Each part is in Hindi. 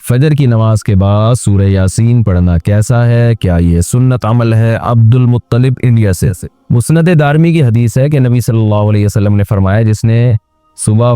फजर की नमाज के बाद सूरह यासीन पढ़ना कैसा है, क्या ये सुन्नत अमल है? अब्दुल मुत्तलिब इंडिया से। मुस्नद दारमी की हदीस है कि नबी सल्लल्लाहु अलैहि वसल्लम ने फरमाया, जिसने सुबह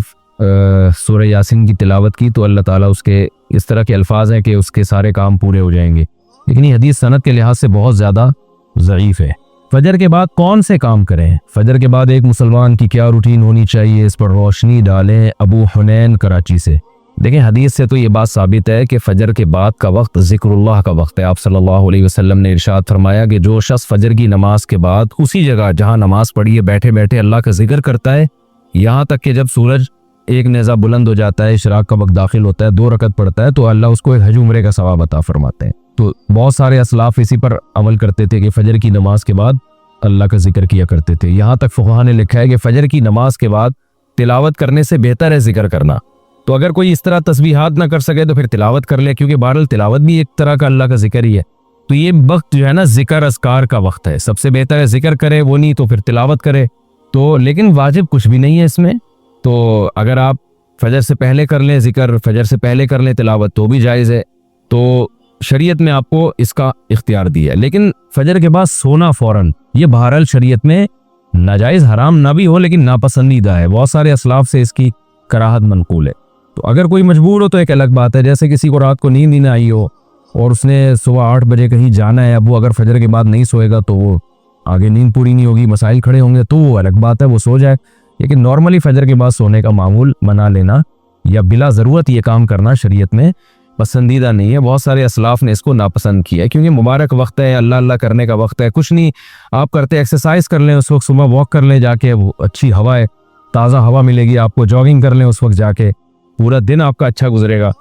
सूरह यासीन की तिलावत की तो अल्लाह ताला उसके, इस तरह के अल्फाज हैं कि उसके सारे काम पूरे हो जाएंगे। लेकिन ये हदीस सनद के लिहाज से बहुत ज़्यादा ज़ईफ़ है। फजर के बाद कौन से काम करें? फजर के बाद एक मुसलमान की क्या रूटीन होनी चाहिए, इस पर रोशनी डालें अबू हुनैन कराची से। देखें, हदीस से तो ये बात साबित है कि फजर के बाद का वक्त ज़िक्रुल्लाह का वक्त है। आप सल्लल्लाहु अलैहि वसल्लम ने इरशाद फरमाया कि जो शख्स फजर की नमाज के बाद उसी जगह जहाँ नमाज पढ़ी है बैठे बैठे अल्लाह का जिक्र करता है, यहाँ तक कि जब सूरज एक नेज़ा बुलंद हो जाता है, इशराक का वक्त दाखिल होता है, 2 रकत पढ़ता है तो अल्लाह उसको एक हज उम्रे का सवाब अता फरमाते हैं। तो बहुत सारे असलाफ इसी पर अमल करते थे कि फजर की नमाज के बाद अल्लाह का जिक्र किया करते थे। यहाँ तक फुक़हा ने लिखा है कि फजर की नमाज के बाद तिलावत करने से बेहतर है जिक्र करना। तो अगर कोई इस तरह तस्बीहात ना कर सके तो फिर तिलावत कर ले, क्योंकि बहरहाल तिलावत भी एक तरह का अल्लाह का जिक्र ही है। तो ये वक्त जो है ना, जिक्र अस्कार का वक्त है। सबसे बेहतर है जिक्र करे, वो नहीं तो फिर तिलावत करे। तो लेकिन वाजिब कुछ भी नहीं है इसमें। तो अगर आप फजर से पहले कर लें जिक्र, फजर से पहले कर लें तिलावत तो भी जायज़ है। तो शरीयत में आपको इसका इख्तियार दिया है। लेकिन फजर के बाद सोना फ़ौरन, ये बहरहाल शरीयत में नाजायज़ हराम ना भी हो लेकिन नापसंदीदा है। बहुत सारे असलाफ से इसकी कराहत मनकूल है। तो अगर कोई मजबूर हो तो एक अलग बात है। जैसे किसी को रात को नींद ही ना आई हो और उसने सुबह 8 बजे कहीं जाना है, अब वो अगर फजर के बाद नहीं सोएगा तो वो आगे नींद पूरी नहीं होगी, मसाइल खड़े होंगे, तो वो अलग बात है, वो सो जाए। लेकिन नॉर्मली फजर के बाद सोने का मामूल बना लेना या बिला ज़रूरत ये काम करना शरीयत में पसंदीदा नहीं है। बहुत सारे असलाफ ने इसको नापसंद किया है, क्योंकि मुबारक वक्त है, अल्लाह अल्लाह करने का वक्त है। कुछ नहीं आप करते, एक्सरसाइज कर लें उस वक्त, सुबह वॉक कर लें जाके, वो अच्छी हवा है, ताज़ा हवा मिलेगी आपको, जॉगिंग कर लें उस वक्त जाके, पूरा दिन आपका अच्छा गुजरेगा।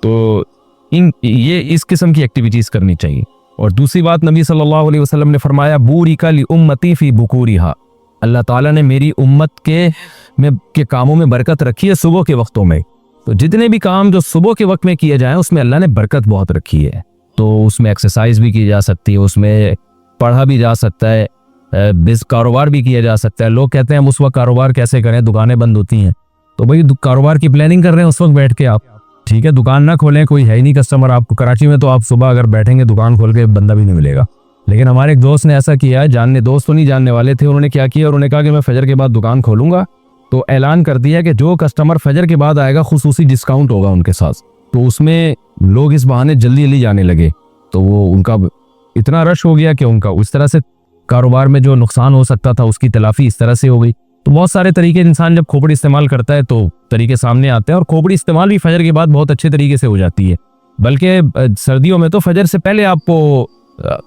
तो ये इस किस्म की एक्टिविटीज़ करनी चाहिए। और दूसरी बात, नबी सल्लल्लाहु अलैहि वसल्लम ने फरमाया, बूरिका ली उम्मती फ़ी बुकूरिहा, अल्लाह ताला ने मेरी उम्मत के कामों में बरकत रखी है सुबह के वक्तों में। तो जितने भी काम जो सुबह के वक्त में किए जाएं उसमें अल्लाह ने बरकत बहुत रखी है। तो उसमें एक्सरसाइज भी की जा सकती है, उसमें पढ़ा भी जा सकता है, कारोबार भी किया जा सकता है। लोग कहते हैं हम उस वक्त कारोबार कैसे करें, दुकानें बंद होती हैं। तो भाई कारोबार की प्लानिंग कर रहे हैं उस वक्त बैठ के आप, ठीक है, दुकान ना खोलें, कोई है ही नहीं कस्टमर आपको। कराची में तो आप सुबह अगर बैठेंगे दुकान खोल के बंदा भी नहीं मिलेगा। लेकिन हमारे एक दोस्त ने ऐसा किया है, जानने दोस्त तो नहीं जानने वाले थे, उन्होंने क्या किया, उन्होंने कहा कि मैं फजर के बाद दुकान खोलूंगा। तो ऐलान कर दिया कि जो कस्टमर फजर के बाद आएगा खुसूसी डिस्काउंट होगा उनके साथ। तो उसमें लोग इस बहाने जल्दी जल्दी जाने लगे। तो वो उनका इतना रश हो गया कि उनका उस तरह से कारोबार में जो नुकसान हो सकता था उसकी तलाफी इस तरह से हो गई। तो बहुत सारे तरीके, इंसान जब खोपड़ी इस्तेमाल करता है तो तरीके सामने आते हैं। और खोपड़ी इस्तेमाल भी फजर के बाद बहुत अच्छे तरीके से हो जाती है। बल्कि सर्दियों में तो फजर से पहले आपको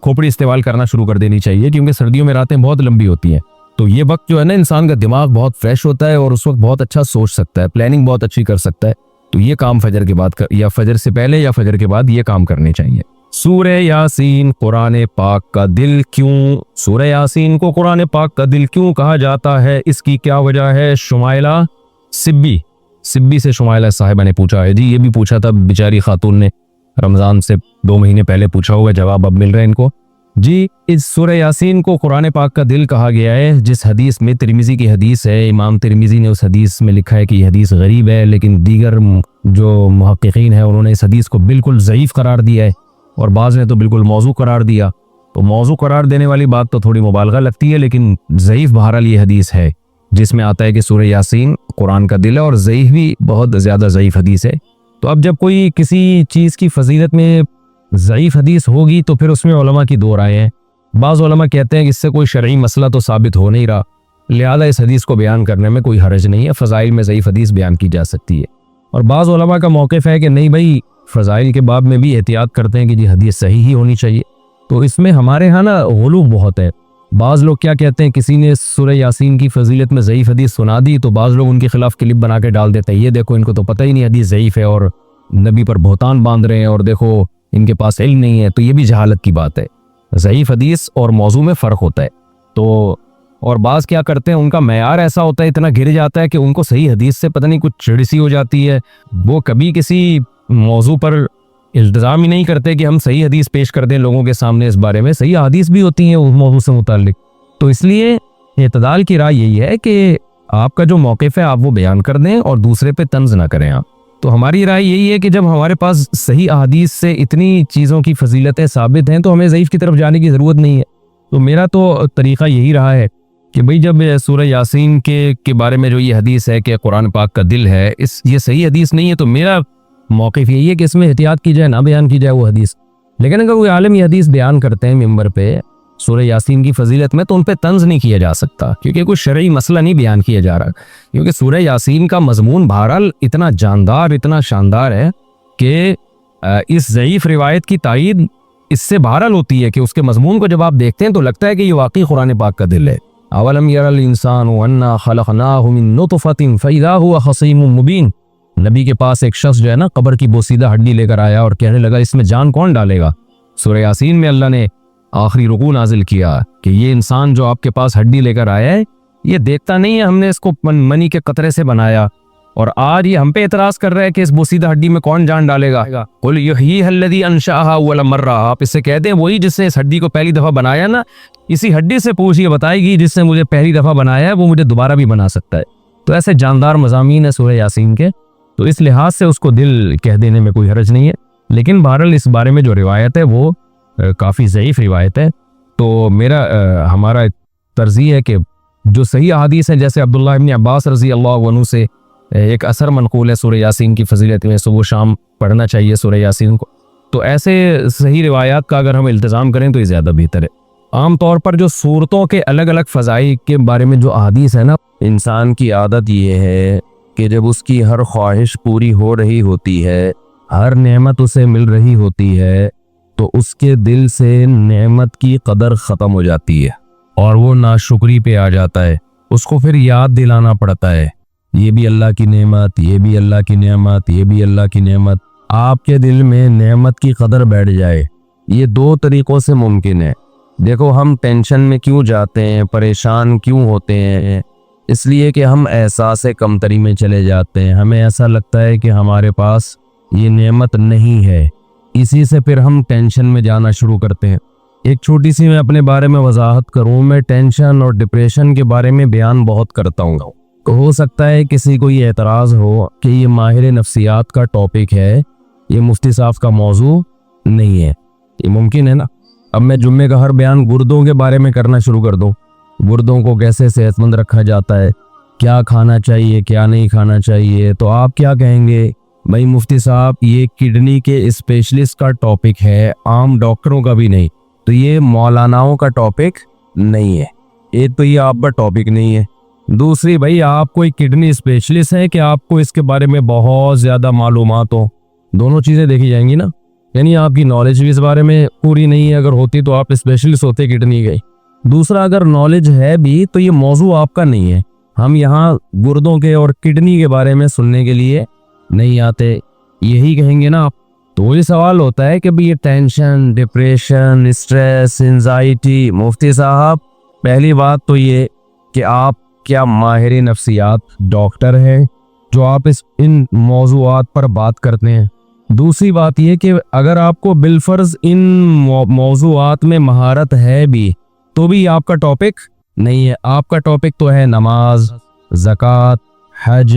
खोपड़ी इस्तेमाल करना शुरू कर देनी चाहिए, क्योंकि सर्दियों में रातें बहुत लंबी होती हैं। तो ये वक्त जो है ना, इंसान का दिमाग बहुत फ्रेश होता है और उस वक्त बहुत अच्छा सोच सकता है, प्लानिंग बहुत अच्छी कर सकता है। तो ये काम फजर के बाद या फजर से पहले या फजर के बाद ये काम करने चाहिए। सूरह यासीन कुरान पाक का दिल क्यों? सूरह यासीन को कुरान पाक का दिल क्यों कहा जाता है, इसकी क्या वजह है? शुमाइला सिब्बी से शुमाइला साहिबा ने पूछा है। जी, ये भी पूछा था बेचारी खातून ने, रमज़ान से 2 महीने पहले पूछा होगा, जवाब अब मिल रहा है इनको। जी, इस सूरह यासीन को कुरान पाक का दिल कहा गया है, जिस हदीस में, तिरमिज़ी की हदीस है, इमाम तिरमिज़ी ने उस हदीस में लिखा है कि यह हदीस गरीब है, लेकिन दीगर जो मुहक्किकीन है उन्होंने इस हदीस को बिल्कुल ज़ईफ़ करार दिया है और बाज़ ने तो बिल्कुल मौजू करार दिया। तो मौजू करार देने वाली बात तो थोड़ी मुबालगा लगती है, लेकिन ज़ईफ़ बहरहाल ये हदीस है जिसमें आता है कि सूरह यासीन कुरान का दिल है, और ज़ईफ़ भी बहुत ज़्यादा ज़ईफ़ हदीस है। तो अब जब कोई किसी चीज़ की फजीलत में ज़ईफ़ हदीस होगी तो फिर उसमें उलमा की 2 राय हैं। बाज़ उलमा कहते हैं कि इससे कोई शरई मसला तो साबित हो नहीं रहा, लिहाजा इस हदीस को बयान करने में कोई हरज नहीं है, फ़ज़ाइल में ज़ईफ़ हदीस बयान की जा सकती है। और बाज़ उलमा का मौक़िफ़ है कि नहीं भाई, फ़ज़ाइल के बाब में भी एहतियात करते हैं कि जी हदीस सही ही होनी चाहिए। तो इसमें हमारे यहाँ ना गुलू बहुत है। बाज़ लोग क्या कहते हैं, किसी ने सूरह यासीन की फजीलत में ज़ईफ़ हदीस सुना दी तो बाज़ लोग उनके खिलाफ क्लिप बना के डाल देते हैं, ये देखो इनको तो पता ही नहीं हदीस ज़ईफ़ है और नबी पर बहुतान बांध रहे हैं, और देखो इनके पास इल्म नहीं है। तो ये भी जहालत की बात है। ज़ईफ़ हदीस और मौजू में फ़र्क होता है। तो और बाज़ क्या करते हैं, उनका मयार ऐसा होता है, इतना गिर जाता है कि उनको सही हदीस से पता नहीं कुछ चिड़ सी हो जाती है। वो कभी किसी मौजू पर इल्ज़ाम ही नहीं करते कि हम सही हदीस पेश कर दें लोगों के सामने। इस बारे में सही हदीस भी होती हैं उस मौजू से मुताल्लिक। तो इसलिए इत्तदाल की राय यही है कि आपका जो मौक़िफ़ है आप वो बयान कर दें और दूसरे पे तंज़ ना करें आप। तो हमारी राय यही है कि जब हमारे पास सही अहादीस से इतनी चीज़ों की फजीलतें साबित हैं तो हमें ज़ईफ़ की तरफ जाने की ज़रूरत नहीं है। तो मेरा तो तरीक़ा यही रहा है कि भाई जब सूरह यासीन के बारे में जो ये हदीस है कि कुरान पाक का दिल है, ये सही हदीस नहीं है, तो मेरा मौक़िफ़ यही है कि इसमें एहतियात की जाए, ना बयान की जाए वो हदीस। लेकिन अगर कोई आलिम ये हदीस बयान करते हैं मिंबर पे सूरह यासीन की फजीलत में, तो उन पे तंज़ नहीं किया जा सकता, क्योंकि कोई शरई मसला नहीं बयान किया जा रहा। क्योंकि सूरह यासीन का मजमून बहरहाल इतना जानदार, इतना शानदार है कि इस ज़ईफ़ रिवायत की तायीद इससे बहरहाल होती है कि उसके मजमून को जब आप देखते हैं तो लगता है कि ये वाकई कुरान पाक का दिल है। अवलम यरल इंसानु अन्ना खलक़नाहु मिन नुतफ़तिन फ़इज़ा हुवा ख़सीमुम मुबीन। नबी के पास एक शख्स जो है ना कब्र की बोसीदा हड्डी लेकर आया और कहने लगा इसमें जान कौन डालेगा। सूरह यासीन में अल्लाह ने आखिरी रुकू नाजिल किया कि ये इंसान जो आपके पास हड्डी लेकर आया है ये देखता नहीं है हमने इसको मनी के कतरे से बनाया, और आज ये हम पे एतराज कर रहा है कि इस बोसीदा हड्डी में कौन जान डालेगा। कुल युह्यीहा अल्लज़ी अंशअहा अव्वल मर्रा। आप इससे कहते हैं वही जिसने इस हड्डी को पहली दफ़ा बनाया ना, इसी हड्डी से पूछिए, बताएगी जिसने मुझे पहली दफ़ा बनाया है वो मुझे दोबारा भी बना सकता है। तो ऐसे जानदार मज़ामीन है सूरह यासीन के, तो इस लिहाज से उसको दिल कह देने में कोई हर्ज नहीं है। लेकिन बहरहाल इस बारे में जो रिवायत है वो काफ़ी ज़ईफ़ रिवायत है। तो हमारा तरजीह है कि जो सही अहादीस है, जैसे अब्दुल्लाह इब्न अब्बास रज़ी अल्लाह अन्हु से एक असर मनक़ूल है सूरह यासीन की फजीलत में, सुबह शाम पढ़ना चाहिए सूरह यासीन को, तो ऐसे सही रिवायात का अगर हम इल्तिज़ाम करें तो ये ज़्यादा बेहतर है। आम तौर पर जो सूरतों के अलग अलग फ़ज़ाइल के बारे में जो अहादीस है ना, इंसान की आदत ये है कि जब उसकी हर ख्वाहिश पूरी हो रही होती है, हर नेमत उसे मिल रही होती है, तो उसके दिल से नेमत की कदर ख़त्म हो जाती है और वो नाशुक्री पे आ जाता है। उसको फिर याद दिलाना पड़ता है, ये भी अल्लाह की नेमत, ये भी अल्लाह की नेमत, ये भी अल्लाह की नेमत। आपके दिल में नेमत की कदर बैठ जाए, ये दो तरीक़ों से मुमकिन है। देखो, हम टेंशन में क्यों जाते हैं, परेशान क्यों होते हैं, इसलिए कि हम एहसास कमतरी में चले जाते हैं। हमें ऐसा लगता है कि हमारे पास ये नेमत नहीं है, इसी से फिर हम टेंशन में जाना शुरू करते हैं। एक छोटी सी मैं अपने बारे में वजाहत करूं, मैं टेंशन और डिप्रेशन के बारे में बयान बहुत करता हूँ। तो हो सकता है किसी को ये एतराज़ हो कि ये माहिर नफ्सियात का टॉपिक है, ये मुफ्ती साहब का मौजू नहीं है। ये मुमकिन है ना। अब मैं जुम्मे का हर बयान गुर्दों के बारे में करना शुरू कर दूँ, गुर्दों को कैसे सेहतमंद रखा जाता है, क्या खाना चाहिए क्या नहीं खाना चाहिए, तो आप क्या कहेंगे, भाई मुफ्ती साहब ये किडनी के स्पेशलिस्ट का टॉपिक है, आम डॉक्टरों का भी नहीं, तो ये मौलानाओं का टॉपिक नहीं है। एक तो ये आपका टॉपिक नहीं है, दूसरी भाई आप कोई किडनी स्पेशलिस्ट है कि आपको इसके बारे में बहुत ज़्यादा मालूमात हो। दोनों चीज़ें देखी जाएंगी ना, यानी आपकी नॉलेज भी इस बारे में पूरी नहीं है। अगर होती तो आप स्पेशलिस्ट होते किडनी के। दूसरा, अगर नॉलेज है भी तो ये मौजू आपका नहीं है। हम यहाँ गुर्दों के और किडनी के बारे में सुनने के लिए नहीं आते, यही कहेंगे ना आप। तो ये सवाल होता है कि भाई ये टेंशन, डिप्रेशन, स्ट्रेस, एंजाइटी, मुफ्ती साहब पहली बात तो ये कि आप क्या माहिर नफ्सियात डॉक्टर हैं जो आप इन मौजूआत पर बात करते हैं। दूसरी बात ये कि अगर आपको बिलफर्ज इन मौजूआत में महारत है भी तो भी आपका टॉपिक नहीं है। आपका टॉपिक तो है नमाज, ज़कात, हज,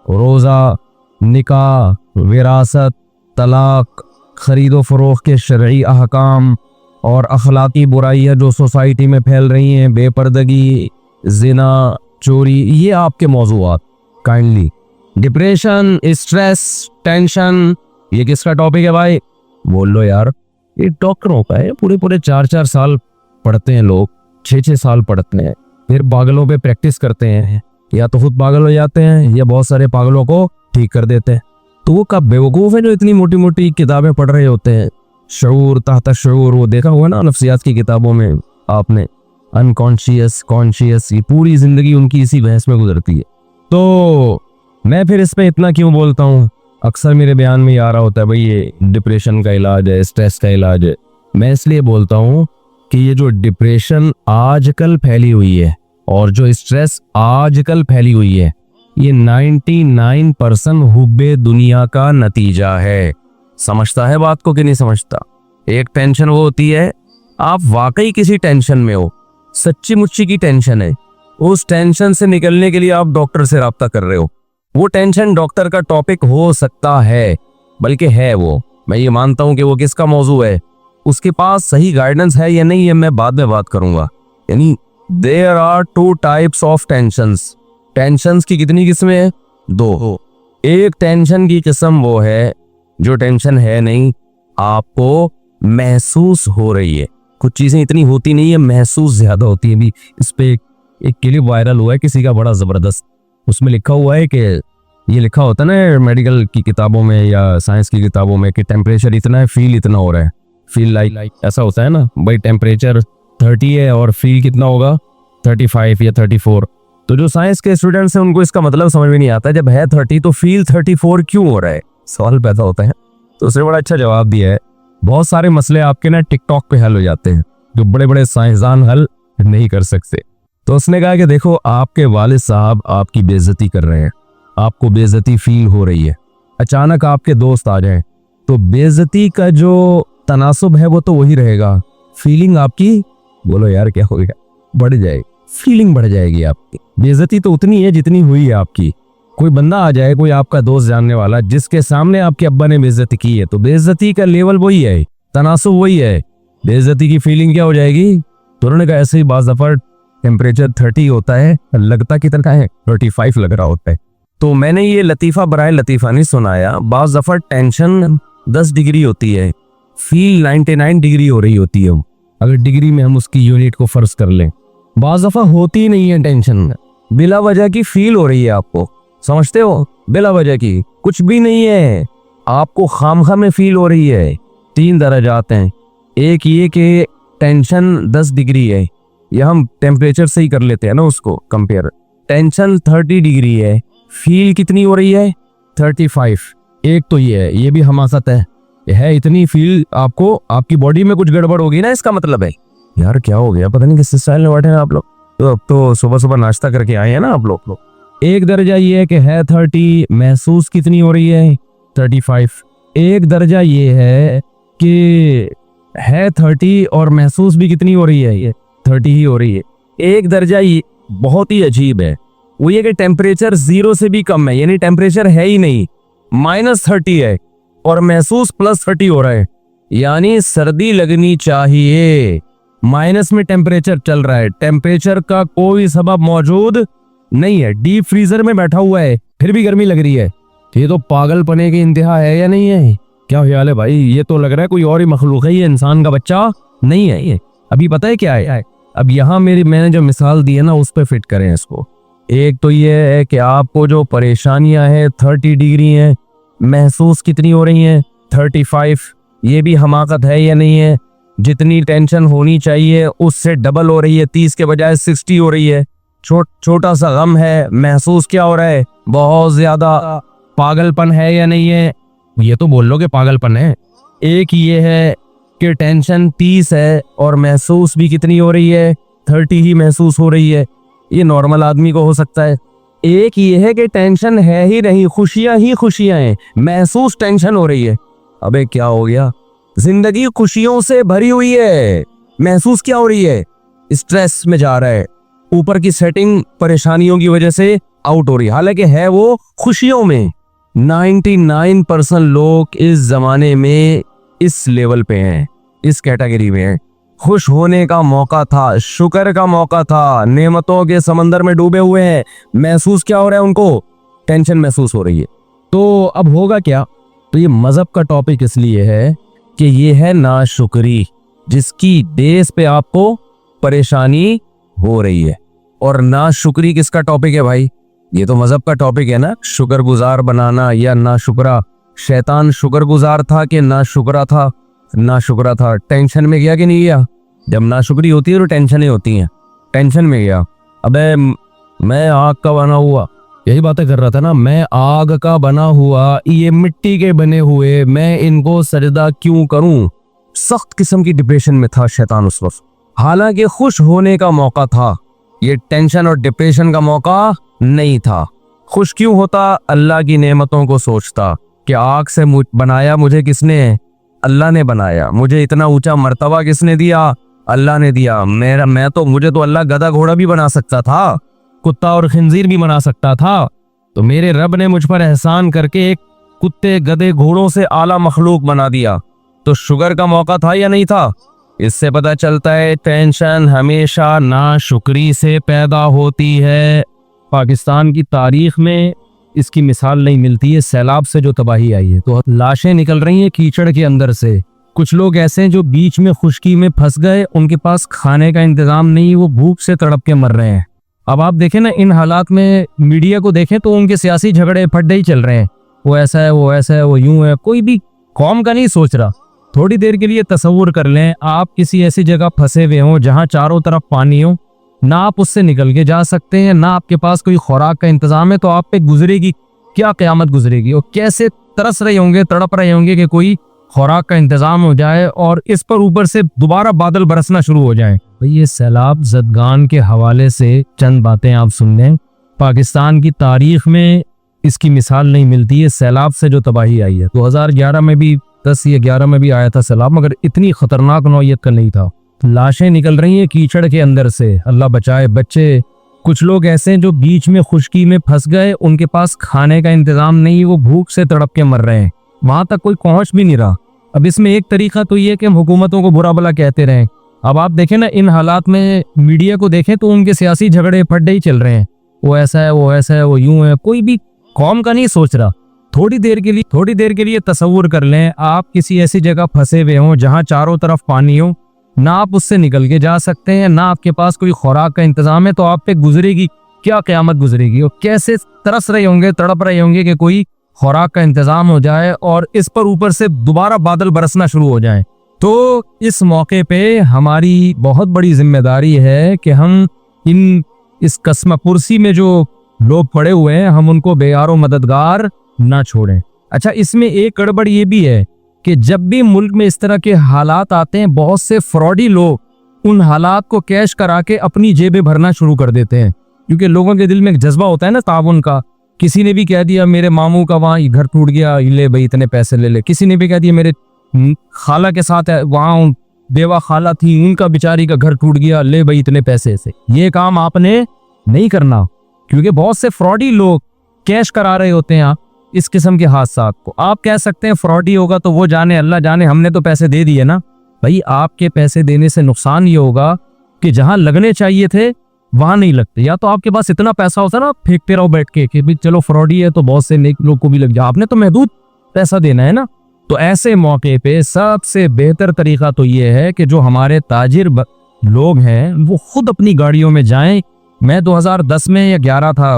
रोज़ा, निकाह, विरासत, तलाक, ख़रीदो फ़रोख्त के शरई अहकाम और अखलाकी बुराइयाँ जो सोसाइटी में फैल रही हैं, बेपर्दगी, ज़िना, चोरी, ये आपके मौजूआत। काइंडली डिप्रेशन, स्ट्रेस, टेंशन, ये किसका टॉपिक है भाई? बोल लो यार, ये डॉक्टरों का है। पूरे पूरे 4-4 साल पढ़ते हैं लोग, 6-6 साल पढ़ते हैं, फिर पागलों पे प्रैक्टिस करते हैं, या तो खुद पागल हो जाते हैं या बहुत सारे पागलों को ठीक कर देते हैं। तो वो कब बेवकूफ़ है जो इतनी मोटी मोटी किताबें पढ़ रहे होते हैं। शऊर, तहत शऊर, वो देखा हुआ ना नफ्सियात की किताबों में आपने, अनकॉन्शियस, कॉन्शियस, ये पूरी ज़िंदगी उनकी इसी बहस में गुजरती है। तो मैं फिर इस पर इतना क्यों बोलता हूँ? अक्सर मेरे बयान में आ रहा होता है भाई ये डिप्रेशन का इलाज है, स्ट्रेस का इलाज है। मैं इसलिए बोलता हूँ कि ये जो डिप्रेशन आजकल फैली हुई है और जो स्ट्रेस आजकल फैली हुई है, ये 99% हुब्बे दुनिया का नतीजा है। समझता है बात को कि नहीं समझता? एक टेंशन वो होती है, आप वाकई किसी टेंशन में हो, सच्ची मुच्ची की टेंशन है, उस टेंशन से निकलने के लिए आप डॉक्टर से रब्ता कर रहे हो, वो टेंशन डॉक्टर का टॉपिक हो सकता है, बल्कि है वो, मैं ये मानता हूं कि वो किसका मौजू है, उसके पास सही गाइडेंस है या नहीं है मैं बाद में बात करूंगा। यानी there are two types of tensions. Tensions की कितनी किस्में हैं? दो। एक टेंशन की किस्म वो है जो टेंशन है नहीं, आपको महसूस हो रही है। कुछ चीजें इतनी होती नहीं है, महसूस ज्यादा होती है। भी इस पे एक क्लिप वायरल हुआ है किसी का बड़ा जबरदस्त, उसमें लिखा हुआ है कि ये लिखा होता है ना मेडिकल की किताबों में या साइंस की किताबों में कि टेम्परेचर इतना है, फील इतना हो रहा है। फील लाइक ऐसा होता है ना भाई, टेम्परेचर 30 है और फील कितना होगा 35 या 34। तो जो साइंस के स्टूडेंट्स हैं उनको इसका मतलब समझ में नहीं आता, जब है 30 तो फील 34 क्यों हो रहा है, सवाल पैदा होता है। तो उसने बड़ा अच्छा जवाब दिया है, बहुत सारे मसले आपके ना टिकटॉक पे हल हो जाते हैं जो बड़े बड़े साइंसदान हल नहीं कर सकते। तो उसने कहा कि देखो आपके वालिद साहब आपकी बेइज्जती कर रहे हैं, आपको बेइज्जती फील हो रही है, अचानक आपके दोस्त आ जाएं तो बेइज्जती का जो तनासुब है वो तो वही रहेगा, फीलिंग आपकी, बोलो यार क्या हो गया, बढ़ जाएगी, फीलिंग बढ़ जाएगी आपकी। बेइज्जती तो उतनी है जितनी हुई है आपकी। कोई बंदा आ जाए, कोई आपका दोस्त जानने वाला जिसके सामने आपके अब्बा ने बेइज्जती की है, तो बेइज्जती का लेवल वही है, तनासुब वही है, बेइज्जती की फीलिंग क्या हो जाएगी। तो उन्होंने कहा ऐसे ही बाज़ दफा टेम्परेचर 30 होता है, लगता कितना है 35 लग रहा होता है। तो मैंने ये लतीफ़ा बराए लतीफ़ा नहीं सुनाया, बाज़ दफा टेंशन 10 डिग्री होती है, फील 99 डिग्री हो रही होती है, अगर डिग्री में हम उसकी यूनिट को फर्ज कर लें। बाज़ दफा होती नहीं है टेंशन, बिला वजह की फील हो रही है आपको, समझते हो, बिला वजह की कुछ भी नहीं है, आपको खामखा में फील हो रही है। 3 दर्जात हैं, एक ये कि टेंशन 10 डिग्री है, या हम टेम्परेचर से ही कर लेते हैं ना उसको कंपेयर, टेंशन 30 डिग्री है, फील कितनी हो रही है 35। एक तो ये है, ये भी हमासत है इतनी फील आपको, आपकी बॉडी में कुछ गड़बड़ होगी ना, इसका मतलब है यार क्या हो गया, पता नहीं किस स्टाइल में बैठे हैं आप लोग। तो अब तो सुबह सुबह नाश्ता करके आए हैं ना आप लोग। एक दर्जा ये है कि है 30, महसूस कितनी हो रही है 35। एक दर्जा ये है कि है 30 और महसूस भी कितनी हो रही है, ये 30 ही हो रही है। एक दर्जा ये बहुत ही अजीब है, वो ये कि टेम्परेचर 0 से भी कम है, यानी टेम्परेचर है ही नहीं, -30 है और महसूस +30 हो रहा है, यानी सर्दी लगनी चाहिए, माइनस में टेम्परेचर चल रहा है, टेम्परेचर का कोई सबब मौजूद नहीं है, डीप फ्रीजर में बैठा हुआ है फिर भी गर्मी लग रही है। ये तो पागलपने की इंतहा है या नहीं है, क्या ख्याल है भाई, ये तो लग रहा है कोई और ही मखलूक है, ये इंसान का बच्चा नहीं है ये। अभी पता है क्या है, अब यहाँ मैंने जो मिसाल दी है ना उस पर फिट करें इसको। एक तो ये है कि आपको जो परेशानियां हैं 30 डिग्री हैं, महसूस कितनी हो रही हैं 35, ये भी हमाकत है या नहीं है, जितनी टेंशन होनी चाहिए उससे डबल हो रही है, 30 के बजाय 60 हो रही है। छोटा सा गम है, महसूस क्या हो रहा है बहुत ज्यादा, पागलपन है या नहीं है, ये तो बोल लो कि पागलपन है। एक ये है कि टेंशन 30 है और महसूस भी कितनी हो रही है 30 ही महसूस हो रही है, ये नॉर्मल आदमी को हो सकता है। एक ये है कि टेंशन है ही नहीं, खुशियां ही खुशियां हैं, महसूस टेंशन हो रही है। अबे क्या हो गया, जिंदगी खुशियों से भरी हुई है, महसूस क्या हो रही है, स्ट्रेस में जा रहा है, ऊपर की सेटिंग परेशानियों की वजह से आउट हो रही है, हालांकि है वो खुशियों में। 99% लोग इस जमाने में इस लेवल पे हैं, इस कैटेगरी में हैं। खुश होने का मौका था, शुक्र का मौका था, नेमतों के समंदर में डूबे हुए हैं, महसूस क्या हो रहा है उनको, टेंशन महसूस हो रही है। तो अब होगा क्या, तो ये मजहब का टॉपिक इसलिए है कि ये है नाशुक्री, जिसकी बेस पे आपको परेशानी हो रही है। और नाशुक्री किसका टॉपिक है भाई, ये तो मजहब का टॉपिक है ना, शुक्रगुजार बनाना या नाशुक्रा। शैतान शुक्रगुजार था कि नाशुक्रा था, नाशुक्रा था, टेंशन में गया कि नहीं गया, जब नाशुक्री होती है तो टेंशनें होती हैं, टेंशन में गया। अबे मैं आग का बना हुआ, यही बातें कर रहा था ना, मैं आग का बना हुआ, ये मिट्टी के बने हुए, मैं इनको सजदा क्यों करूं। सख्त किस्म की डिप्रेशन में था शैतान उस वक्त, हालांकि खुश होने का मौका था, ये टेंशन और डिप्रेशन का मौका नहीं था। खुश क्यों होता, अल्लाह की नेमतों को सोचता कि आग से बनाया मुझे किसने, अल्लाह ने बनाया, मुझे इतना ऊंचा मर्तबा किसने दिया, अल्लाह ने दिया। मुझे तो अल्लाह गधा घोड़ा भी बना सकता था, कुत्ता और खिंजीर भी बना सकता था, तो मेरे रब ने मुझ पर एहसान करके एक कुत्ते गधे घोड़ों से आला मखलूक बना दिया, तो शुगर का मौका था या नहीं था? इससे पता चलता है टेंशन हमेशा नाशुक्री से पैदा होती है। पाकिस्तान की तारीख में इसकी मिसाल नहीं मिलती है, सैलाब से जो तबाही आई है, तो लाशें निकल रही हैं कीचड़ के अंदर से। कुछ लोग ऐसे हैं जो बीच में खुश्की में फंस गए, उनके पास खाने का इंतजाम नहीं, वो भूख से तड़प के मर रहे हैं। अब आप देखें ना, इन हालात में मीडिया को देखें तो उनके सियासी झगड़े फड्डे ही चल रहे हैं, वो ऐसा है, वो ऐसा है, वो यूं है, कोई भी कौम का नहीं सोच रहा। थोड़ी देर के लिए तसव्वुर कर लें, आप किसी ऐसी जगह फंसे हुए हो जहां चारों तरफ पानी हो, ना आप उससे निकल के जा सकते हैं, ना आपके पास कोई खुराक का इंतजाम है, तो आप पे गुजरेगी क्या क़यामत गुजरेगी, और कैसे तरस रहे होंगे, तड़प रहे होंगे कि कोई खुराक का इंतजाम हो जाए और इस पर ऊपर से दोबारा बादल बरसना शुरू हो जाए। भाई ये सैलाब ज़दगान के हवाले से चंद बातें आप सुन लें। पाकिस्तान की तारीख में इसकी मिसाल नहीं मिलती है, सैलाब से जो तबाही आई है। 2011 में भी 10 या 11 में भी आया था सैलाब, मगर इतनी खतरनाक नौयत का नहीं था। लाशें निकल रही हैं कीचड़ के अंदर से, अल्लाह बचाए बच्चे। कुछ लोग ऐसे हैं जो बीच में खुश्की में फंस गए, उनके पास खाने का इंतजाम नहीं, वो भूख से तड़प के मर रहे हैं, वहां तक कोई पहुंच भी नहीं रहा। अब इसमें एक तरीका तो ये कि हम हुकूमतों को बुरा भला कहते रहें। अब आप देखें ना, इन हालात में मीडिया को देखें तो उनके सियासी झगड़े फड्डे ही चल रहे हैं, वो ऐसा है, वो ऐसा है, वो यूं है, कोई भी कौम का नहीं सोच रहा। थोड़ी देर के लिए तसव्वुर कर लें, आप किसी ऐसी जगह फंसे हुए हो जहां चारों तरफ पानी हो, ना आप उससे निकल के जा सकते हैं, ना आपके पास कोई खुराक का इंतजाम है, तो आप पे गुजरेगी क्या क़यामत गुजरेगी, और कैसे तरस रहे होंगे, तड़प रहे होंगे कि कोई खुराक का इंतजाम हो जाए और इस पर ऊपर से दोबारा बादल बरसना शुरू हो जाए। तो इस मौके पे हमारी बहुत बड़ी जिम्मेदारी है कि हम इस कस्म पुरसी में जो लोग पड़े हुए हैं, हम उनको बेयारो मददगार ना छोड़ें। अच्छा, इसमें एक गड़बड़ ये भी है कि जब भी मुल्क में इस तरह के हालात आते हैं, बहुत से फ्रॉडी लोग उन हालात को कैश करा के अपनी जेबें भरना शुरू कर देते हैं, क्योंकि लोगों के दिल में एक जज्बा होता है ना ताउन का। किसी ने भी कह दिया मेरे मामू का वहाँ घर टूट गया, ले भाई इतने पैसे ले ले। किसी ने भी कह दिया मेरे खाला के साथ वहाँ बेवा खाला थी, उनका बेचारी का घर टूट गया, ले भाई इतने पैसे से। ये काम आपने नहीं करना, क्योंकि बहुत से फ्रॉडी लोग कैश करा रहे होते हैं आप इस किस्म के हादसात को। आप कह सकते हैं फ्रॉडी होगा तो वो जाने, अल्लाह जाने, हमने तो पैसे दे दिए ना। भाई आपके पैसे देने से नुकसान ये होगा कि जहां लगने चाहिए थे वहां नहीं लगते। या तो आपके पास इतना पैसा होता ना, फेंकते रहो बैठ के कि भाई चलो फ्रॉडी है तो बहुत से नेक लोग को भी लग जाए, आपने तो महदूद पैसा देना है ना। तो ऐसे मौके पे सबसे बेहतर तरीका तो ये है कि जो हमारे ताजिर लोग हैं वो खुद अपनी गाड़ियों में जाएं। मैं 2010 में या 11 था,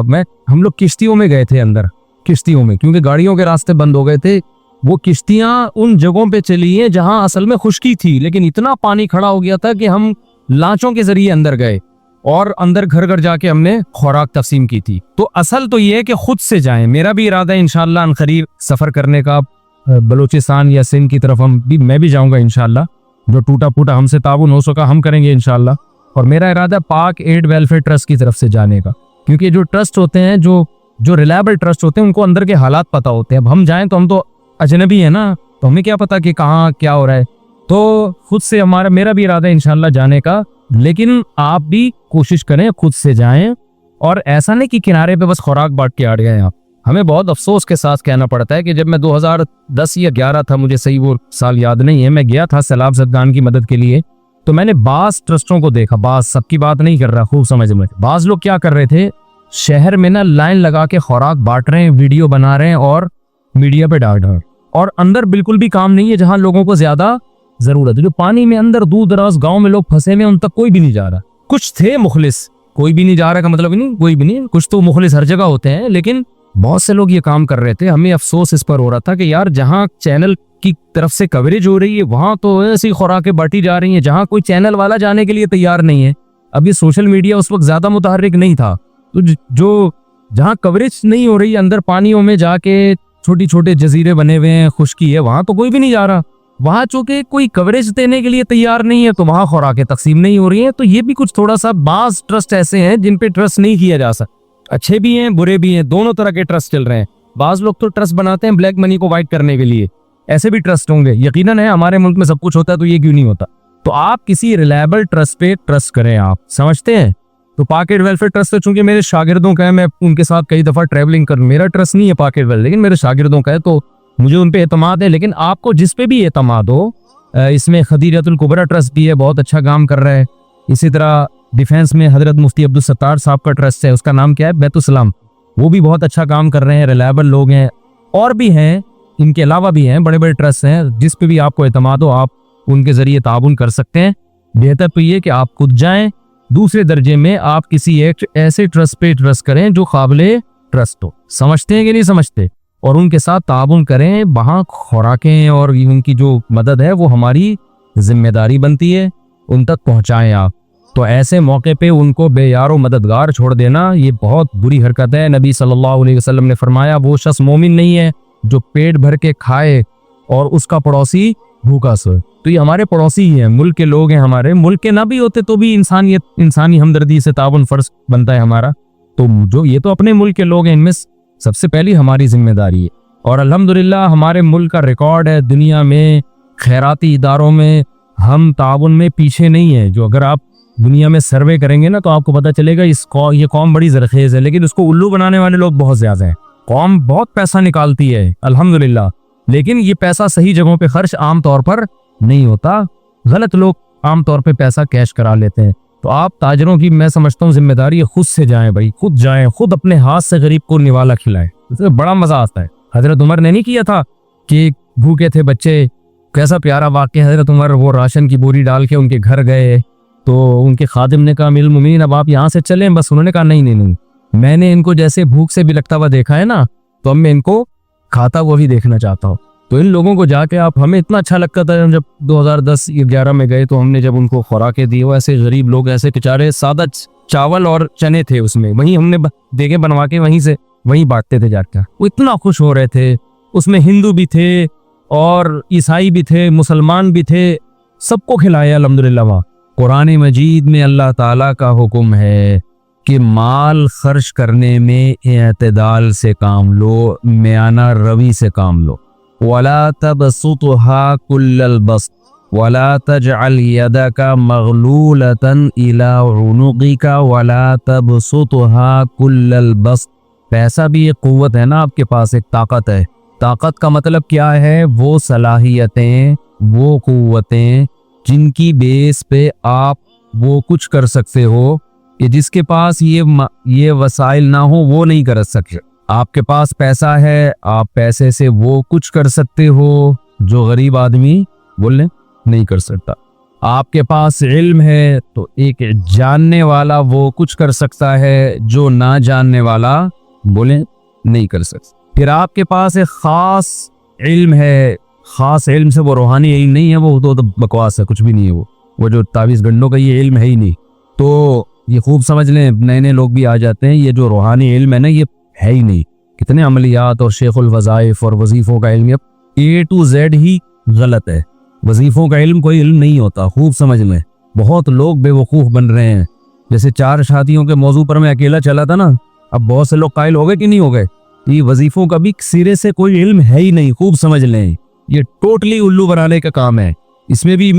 हम लोग किश्तियों में गए थे, अंदर किश्तियों में, क्योंकि गाड़ियों के रास्ते बंद हो गए थे। वो किश्तियां उन जगहों पे चली हैं जहां असल में खुश्की थी, लेकिन इतना पानी खड़ा हो गया था कि हम लांचों के जरिए अंदर गए और अंदर घर घर जाके हमने खुराक तकसीम की थी। तो असल तो ये है कि खुद से जाएं। मेरा भी इरादा है इंशाअल्लाह अनकरीब सफर करने का, बलूचिस्तान या सिंध की तरफ मैं भी जाऊंगा इंशाअल्लाह। जो टूटा फूटा हमसे ताउन हो सका हम करेंगे इंशाअल्लाह। और मेरा इरादा पाक एड वेलफेयर ट्रस्ट की तरफ से जाने का, क्योंकि जो ट्रस्ट होते हैं, जो रिलायबल ट्रस्ट होते हैं, उनको अंदर के हालात पता होते हैं। अब हम जाएं तो हम तो अजनबी है ना, तो हमें क्या पता कि कहाँ क्या हो रहा है। तो खुद से मेरा भी इरादा है इंशाअल्लाह जाने का, लेकिन आप भी कोशिश करें खुद से जाएं। और ऐसा नहीं कि किनारे पे बस खुराक बांट के आड़ गए आप। हमें बहुत अफसोस के साथ कहना पड़ता है कि जब मैं 2010 या 11 था, मुझे सही वो साल याद नहीं है, मैं गया था सैलाब ज़दगान की मदद के लिए, तो मैंने बास ट्रस्टों को देखा। बास सबकी बात नहीं कर रहा, खूब समझ में। बास लोग क्या कर रहे थे, शहर में ना लाइन लगा के खुराक बांट रहे हैं, वीडियो बना रहे हैं और मीडिया पे डाल रहे हैं, और अंदर बिल्कुल भी काम नहीं है जहां लोगों को ज्यादा जरूरत है। जो पानी में अंदर दूर दराज गांव में लोग फंसे हुए, उन तक कोई भी नहीं जा रहा। कुछ थे मुखलिस, कोई भी नहीं जा रहा का मतलब नहीं कोई भी नहीं, कुछ तो मुखलिस हर जगह होते हैं, लेकिन बहुत से लोग ये काम कर रहे थे। हमें अफसोस इस पर हो रहा था कि यार जहां चैनल की तरफ से कवरेज हो रही है वहां तो ऐसी खुराकें बांटी जा रही हैं जहां कोई चैनल वाला जाने के लिए तैयार नहीं है। अब ये सोशल मीडिया उस वक्त ज्यादा मुतहर्रिक नहीं था, तो जो जहां कवरेज नहीं हो रही, अंदर पानियों में जाके छोटी छोटे जजीरे बने हुए हैं, खुश्की है, वहां तो कोई भी नहीं जा रहा। वहां चूंकि कोई कवरेज देने के लिए तैयार नहीं है तो वहां खुराकें तकसीम नहीं हो रही हैं। तो ये भी कुछ थोड़ा सा, बाज ट्रस्ट ऐसे हैं जिन पे ट्रस्ट नहीं किया जा सकता। अच्छे भी हैं बुरे भी हैं, दोनों तरह के ट्रस्ट चल रहे हैं। बाज लोग तो ट्रस्ट बनाते हैं ब्लैक मनी को वाइट करने के लिए, ऐसे भी ट्रस्ट होंगे, यकीनन है। हमारे मुल्क में सब कुछ होता है तो ये क्यों नहीं होता। तो आप किसी रिलायबल ट्रस्ट पे ट्रस्ट करें। आप समझते हैं तो पॉकेट वेलफेयर ट्रस्ट तो चूंकि मेरे शागिर्दों का है, मैं उनके साथ कई दफ़ा ट्रैवलिंग कर, मेरा ट्रस्ट नहीं है पॉकेट वेल, लेकिन मेरे शागिर्दों का है, तो मुझे उन पे एतमाद है। लेकिन आपको जिस पे भी एतमाद हो, इसमें खदीजतुल कुबरा ट्रस्ट भी है, बहुत अच्छा काम कर रहा है। इसी तरह डिफेंस में हजरत मुफ्ती अब्दुल सत्तार साहब का ट्रस्ट है, उसका नाम क्या है, बैतुस्सलाम, वो भी बहुत अच्छा काम कर रहे हैं, रिलायबल लोग हैं। और भी हैं, इनके अलावा भी हैं, बड़े बड़े ट्रस्ट हैं, जिस पे भी आपको एतमाद हो आप उनके जरिए ताउन कर सकते हैं। बेहतर तो ये कि आप खुद जाएं। दूसरे दर्जे में आप किसी एक ऐसे ट्रस्ट पे ट्रस्ट करें जो काबिले ट्रस्ट हो, समझते हैं कि नहीं समझते, और उनके साथ ताउन करें। वहाँ खुराकें और उनकी जो मदद है वो हमारी जिम्मेदारी बनती है, उन तक पहुँचाएं आप। तो ऐसे मौके पे उनको बेयारो मददगार छोड़ देना ये बहुत बुरी हरकत है। नबी सल्लल्लाहु अलैहि वसल्लम ने फरमाया, वो शख्स मोमिन नहीं है जो पेट भर के खाए और उसका पड़ोसी भूखा सोए। तो ये हमारे पड़ोसी ही हैं, मुल्क के लोग हैं, हमारे मुल्क के ना भी होते तो भी इंसानी हमदर्दी से ताउन फर्ज बनता है हमारा। तो जो ये तो अपने मुल्क के लोग हैं, इनमें सबसे पहली हमारी जिम्मेदारी है। और अल्हम्दुलिल्लाह हमारे मुल्क का रिकॉर्ड है दुनिया में, खैराती इदारों में हम ताउन में पीछे नहीं है। जो अगर आप दुनिया में सर्वे करेंगे ना तो आपको पता चलेगा ये कौम बड़ी जरखेज है, लेकिन उसको उल्लू बनाने वाले लोग बहुत ज्यादा हैं। कौम बहुत पैसा निकालती है अल्हम्दुलिल्लाह, लेकिन ये पैसा सही जगहों पे खर्च आम तौर पर नहीं होता। गलत लोग आम तौर पे पैसा कैश करा लेते हैं। तो आप ताजरों की मैं समझता हूँ जिम्मेदारी है, खुद से जाएं भाई, खुद जाएं, खुद अपने हाथ से गरीब को निवाला खिलाएं, इसमें बड़ा मजा आता है। हजरत उमर ने नहीं किया था कि भूखे थे बच्चे, कैसा प्यारा वाक्य। हजरत उमर वो राशन की बोरी डाल के उनके घर गए तो उनके खादिम ने कहा, अमीरुल मोमिनीन अब आप यहाँ से चलें बस। उन्होंने कहा नहीं नहीं नहीं, मैंने इनको जैसे भूख से भी लगता हुआ देखा है ना, तो अब मैं इनको खाता हुआ भी देखना चाहता हूँ। तो इन लोगों को जाके आप, हमें इतना अच्छा लगता था जब 2010-11 में गए तो हमने जब उनको खुराकें दी, वो ऐसे गरीब लोग, ऐसे बेचारे सादा चावल और चने थे उसमें, वहीं हमने देगे बनवा के वहीं बांटते थे जाकर। वो इतना खुश हो रहे थे। उसमें हिंदू भी थे और ईसाई भी थे, मुसलमान भी थे, सबको खिलाया अल्हम्दुलिल्लाह। वहाँ कुरान मजीद में अल्लाह ताला का हुक्म है कि माल खर्च करने में एतदाल से काम लो, म्याना रवि से काम लो। वला तबसुतहा कुल्लल बस्त वला तजअल यदका मगलूलतन इला उनुक़िका वला तबसुतहा कुल्लल बस्त। पैसा भी एक कुव्वत है ना, आपके पास एक ताकत है। ताकत का मतलब क्या है? वो सलाहियतें, वो कुव्वतें जिनकी बेस पे आप वो कुछ कर सकते हो कि जिसके पास ये वसाइल ना हो वो नहीं कर सकते। आपके पास पैसा है, आप पैसे से वो कुछ कर सकते हो जो गरीब आदमी बोले नहीं कर सकता। आपके पास इल्म है तो एक जानने वाला वो कुछ कर सकता है जो ना जानने वाला बोले नहीं कर सकता। फिर आपके पास एक खास इल्म है, खास इल्म से वो रूहानी इल्म नहीं है, वो तो बकवास है, कुछ भी नहीं है वो जो तावीज़ गंडों का ये इल्म है ही नहीं। तो ये खूब समझ लें, नए नए लोग भी आ जाते हैं, ये जो रूहानी इल्म है ना ये है ही नहीं। कितने अमलियात और शेखुल वज़ाइफ और वजीफ़ों का इल्म A to Z ही गलत है। वजीफ़ों का इल्म कोई इल्म नहीं होता, खूब समझ लें। बहुत लोग बेवकूफ़ बन रहे हैं। जैसे 4 शादियों के मौजू पर मैं अकेला चला था ना, अब बहुत से लोग कायल हो गए कि नहीं हो गए। ये वजीफ़ों का भी सिरे से कोई इल्म है ही नहीं, खूब समझ लें। ये टोटली उल्लू बनाने का काम है। इसमें भी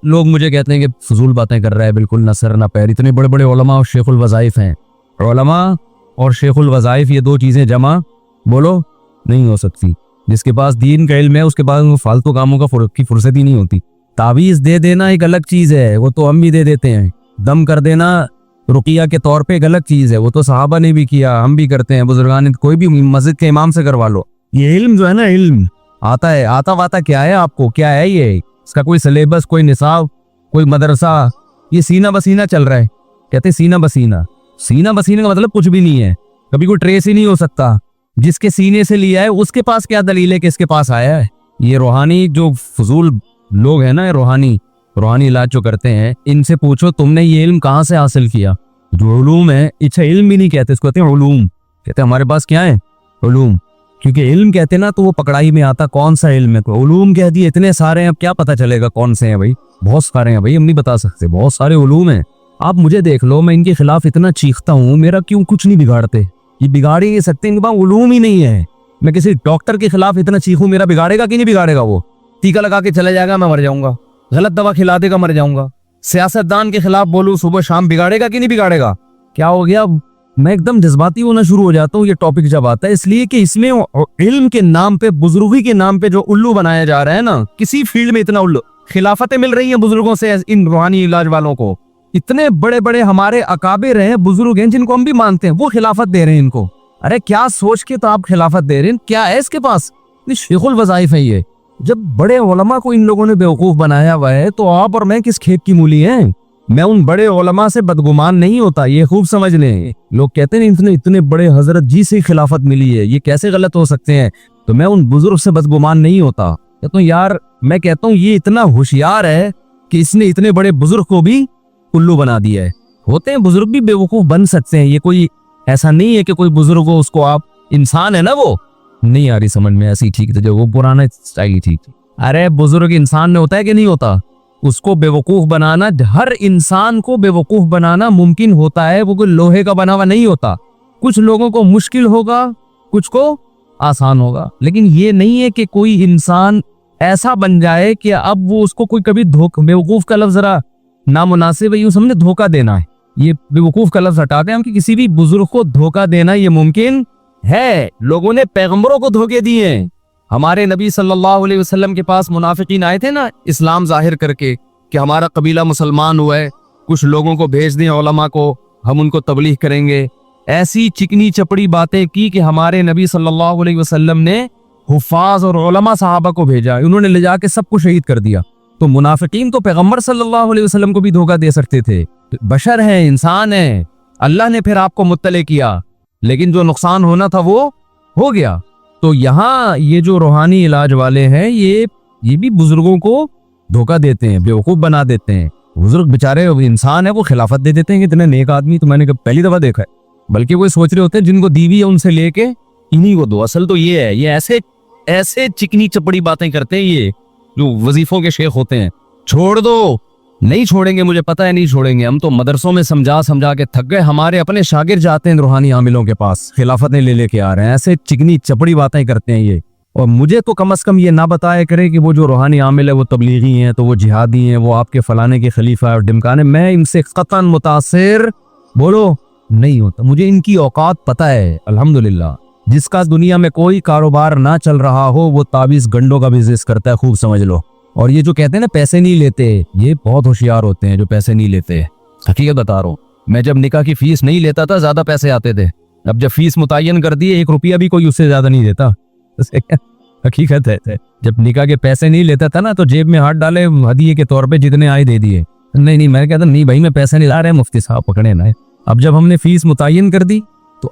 लोग मुझे कहते हैं कि फजूल बातें कर रहा है, बिल्कुल न सर न पैर। इतने बड़े बड़े उलमा और शेखुल वज़ाइफ हैं। उलमा और शेखुल वज़ाइफ ये 2 चीज़ें जमा बोलो नहीं हो सकती। जिसके पास दीन का इल्म है उसके पास फालतू कामों की फुर्सत ही नहीं होती। तावीज़ दे देना एक अलग चीज़ है, वो तो हम भी दे देते हैं। दम कर देना रुकिया के तौर पे एक अलग चीज़ है, वो तो सहाबा ने भी किया, हम भी करते हैं, बुजुर्गान, कोई भी मस्जिद के इमाम से करवा लो। ये इल्म जो है ना, इल्म आता है, आता वाता क्या है आपको, क्या है ये, इसका कोई सिलेबस, कोई निसाब, कोई मदरसा, ये सीना बसीना चल रहा है। कहते सीना बसीना, सीना बसीना का मतलब कुछ भी नहीं है, कभी कोई ट्रेस ही नहीं हो सकता। जिसके सीने से लिया है उसके पास क्या दलील है कि इसके पास आया है। ये रूहानी जो फजूल लोग हैं ना, रूहानी इलाज जो करते हैं, इनसे पूछो तुमने ये इल्म कहाँ से हासिल किया। जो उलूम है, अच्छा इल्म भी नहीं कहते इसको, कहते हैं उलूम। कहते हैं हमारे पास क्या है, उलूम। क्योंकि इल्म कहते ना तो वो पकड़ाई में आता, कौन सा इल्म है। उलूम कह दिए, इतने सारे हैं, अब क्या पता चलेगा कौन से हैं भाई। बहुत सारे हैं भाई, हम नहीं बता सकते, बहुत सारे उलूम हैं। आप मुझे देख लो, मैं इनके खिलाफ इतना चीखता हूँ, मेरा क्यों कुछ नहीं बिगाड़ते। ये बिगाड़ ही नहीं सकते, इनके पास उलूम ही नहीं है। मैं किसी डॉक्टर के खिलाफ इतना चीखूं, मेरा बिगाड़ेगा कि नहीं बिगाड़ेगा। वो टीका लगा के चले जाएगा, मैं मर जाऊंगा। गलत दवा खिला देगा, मर जाऊंगा। सियासतदान के खिलाफ बोलूं सुबह शाम, बिगाड़ेगा कि नहीं बिगाड़ेगा। क्या हो गया, मैं एकदम जज्बाती होना शुरू हो जाता हूँ ये टॉपिक जब आता है, इसलिए कि इसमें इल्म के नाम पे, बुजुर्गी के नाम पे जो उल्लू बनाया जा रहा है ना, किसी फील्ड में इतना उल्लू, खिलाफतें मिल रही हैं बुजुर्गों से, इन रूहानी इलाज वालों को, इतने बड़े बड़े हमारे अकाबिर हैं, बुजुर्ग हैं जिनको हम भी मानते हैं, वो खिलाफत दे रहे हैं इनको। अरे क्या सोच के तो आप खिलाफत दे रहे हैं, क्या है इसके पास, शेखुल वज़ाइफ है ये। जब बड़े उलमा को इन लोगों ने बेवकूफ बनाया हुआ है तो आप और मैं किस खेत की मूली हैं। मैं उन बड़े उलमा से बदगुमान नहीं होता, ये खूब समझ लें। लोग कहते हैं इतने इतने बड़े हजरत जी से खिलाफत मिली है, ये कैसे गलत हो सकते हैं, तो मैं उन बुजुर्ग से बदगुमान नहीं होता। कहता हूँ यार, मैं कहता हूँ ये इतना होशियार है कि इसने इतने बड़े बुजुर्ग को भी उल्लू बना दिया है। होते हैं बुजुर्ग भी बेवकूफ बन सकते हैं, ये कोई ऐसा नहीं है कि कोई बुजुर्ग हो उसको आप, इंसान है ना वो, नहीं आ रही समझ में, ऐसी ठीक थी जो वो पुराना स्टाइल ठीक थी। अरे बुजुर्ग इंसान में होता है कि नहीं होता, उसको बेवकूफ बनाना, हर इंसान को बेवकूफ बनाना मुमकिन होता है, वो कोई लोहे का बना हुआ नहीं होता। कुछ लोगों को मुश्किल होगा, कुछ को आसान होगा, लेकिन ये नहीं है कि कोई इंसान ऐसा बन जाए कि अब वो उसको कोई कभी बेवकूफ का लफ्ज जरा नामुनासिब है, यूं समझे धोखा देना है, ये बेवकूफ का लफ्ज हटाते हैं हम, कि किसी भी बुजुर्ग को धोखा देना ये मुमकिन है। लोगों ने पैगंबरों को धोखे दिए हैं। हमारे नबी सल्लल्लाहु अलैहि वसल्लम के पास मुनाफिकीन आए थे ना, इस्लाम जाहिर करके कि हमारा कबीला मुसलमान हुआ है, कुछ लोगों को भेज दें उलमा को, हम उनको तबलीग करेंगे। ऐसी चिकनी चपड़ी बातें की कि हमारे नबी सल्लल्लाहु अलैहि वसल्लम ने हुफ़ाज और उलमा सहाबा को भेजा, उन्होंने ले जाके सबको शहीद कर दिया। तो मुनाफिकीन तो पैगंबर सल्लल्लाहु अलैहि वसल्लम को भी धोखा दे सकते थे, बशर हैं, इंसान हैं। अल्लाह ने फिर आपको मुत्तले किया, लेकिन जो नुकसान होना था वो हो गया। तो यहाँ ये जो रूहानी इलाज वाले हैं, ये भी बुजुर्गों को धोखा देते हैं, बेवकूफ बना देते हैं। बुजुर्ग बेचारे इंसान है, वो खिलाफत दे देते हैं कि इतने नेक आदमी तो मैंने पहली दफा देखा है, बल्कि वो सोच रहे होते हैं जिनको दीवी है उनसे लेके इन्हीं को दो। असल तो ये है, ये ऐसे चिकनी चपड़ी बातें करते हैं ये जो वजीफों के शेख होते हैं। छोड़ दो, नहीं छोड़ेंगे, मुझे पता है नहीं छोड़ेंगे, हम तो मदरसों में समझा समझा के थक गए, हमारे अपने शागिर्द जाते हैं रूहानी आमिलों के पास, खिलाफतें ले लेके आ रहे हैं, ऐसे चिकनी चपड़ी बातें करते हैं ये। और मुझे तो कम से कम ये ना बताया करे कि वो जो रूहानी आमिल है वो तबलीगी हैं, तो वो जिहादी हैं, वो आपके फलाने के खलीफा और डिमकाने। मैं इनसे कतन मुतासिर बोलो नहीं होता, मुझे इनकी औकात पता है अल्हम्दुलिल्लाह। जिसका दुनिया में कोई कारोबार ना चल रहा हो वो ताबीज गंडों का बिजनेस करता है, खूब समझ लो। और ये जो कहते हैं ना पैसे नहीं लेते, ये बहुत होशियार होते हैं जो पैसे नहीं लेते। हकीकत बता रहा हूँ, मैं जब निकाह की फीस नहीं लेता था ज्यादा पैसे आते थे, अब जब फीस मुतय्यन कर दी 1 रुपया भी कोई उससे ज्यादा नहीं देता। हकीकत है, जब निकाह के पैसे नहीं लेता था ना तो जेब में हाथ डाले, हदिये के तौर पे जितने आए दे दिए। नहीं मैं कहता नहीं भाई मैं पैसे नहीं ला रहे, मुफ्ती साहब पकड़े ना। अब जब हमने फीस मुतय्यन कर दी तो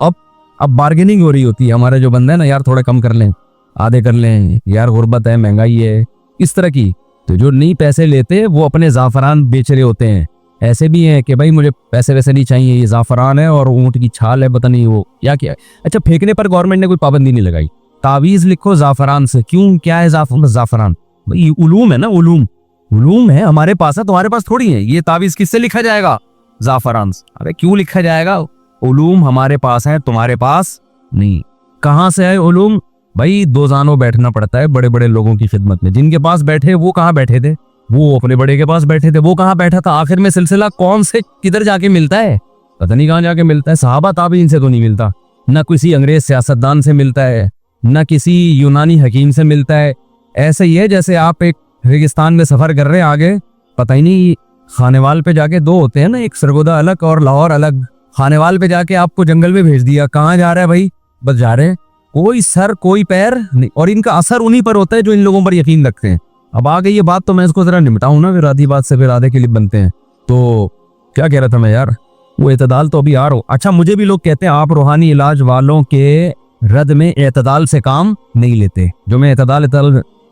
अब बार्गेनिंग हो रही होती है, हमारे जो बंदे हैं ना, यार थोड़ा कम कर लें, आधे कर लें, यार गुर्बत है, महंगाई है, इस तरह की। तो जो नहीं पैसे लेते वो अपने जाफरान बेच रहे होते हैं। ऐसे भी हैं कि भाई मुझे पैसे वैसे नहीं चाहिए, ये जाफरान है और ऊंट की छाल है, पता नहीं वो क्या है। अच्छा, फेंकने पर गवर्नमेंट ने कोई पाबंदी नहीं लगाई, तावीज लिखो जाफरान से। क्यों, क्या है जाफरान? भाई उलूम है ना, उलूम है, हमारे पास है, तुम्हारे पास थोड़ी है। ये तावीज किससे लिखा जाएगा? जाफरान से। अरे क्यों लिखा जाएगा? उलूम हमारे पास है, तुम्हारे पास नहीं। कहाँ से है उलूम? भाई 2 जानों बैठना पड़ता है बड़े बड़े लोगों की खिदमत में। जिनके पास बैठे वो कहाँ बैठे थे? वो अपने बड़े के पास बैठे थे, वो कहाँ बैठा था? आखिर में सिलसिला कौन से किधर जाके मिलता है? पता नहीं कहाँ जाके मिलता है। सहाबा ताबीन से तो नहीं मिलता, ना किसी अंग्रेज सियासतदान से मिलता है, ना किसी यूनानी हकीम से मिलता है। ऐसे ही है जैसे आप एक रेगिस्तान में सफर कर रहे हैं, आगे पता ही नहीं, खानेवाल पे जाके 2 होते हैं ना, एक सरगोदा अलग और लाहौर अलग। खानेवाल पे जाके आपको जंगल में भेज दिया, कहाँ जा रहा है भाई? बस जा रहे हैं, कोई सर कोई पैर नहीं। और इनका असर उन्हीं पर होता है जो इन लोगों पर यकीन रखते हैं। अब आ गई ये बात तो मैं इसको जरा निपटाऊं ना, फिर आधी बात से फिर आधे क्लिप बनते हैं। तो क्या कह रहा था मैं यार, वो एतदाल तो अभी आ रहा हूं। अच्छा, मुझे भी लोग कहते हैं आप रूहानी इलाज वालों के रद में एतदाल से काम नहीं लेते। जो मैं एतदाल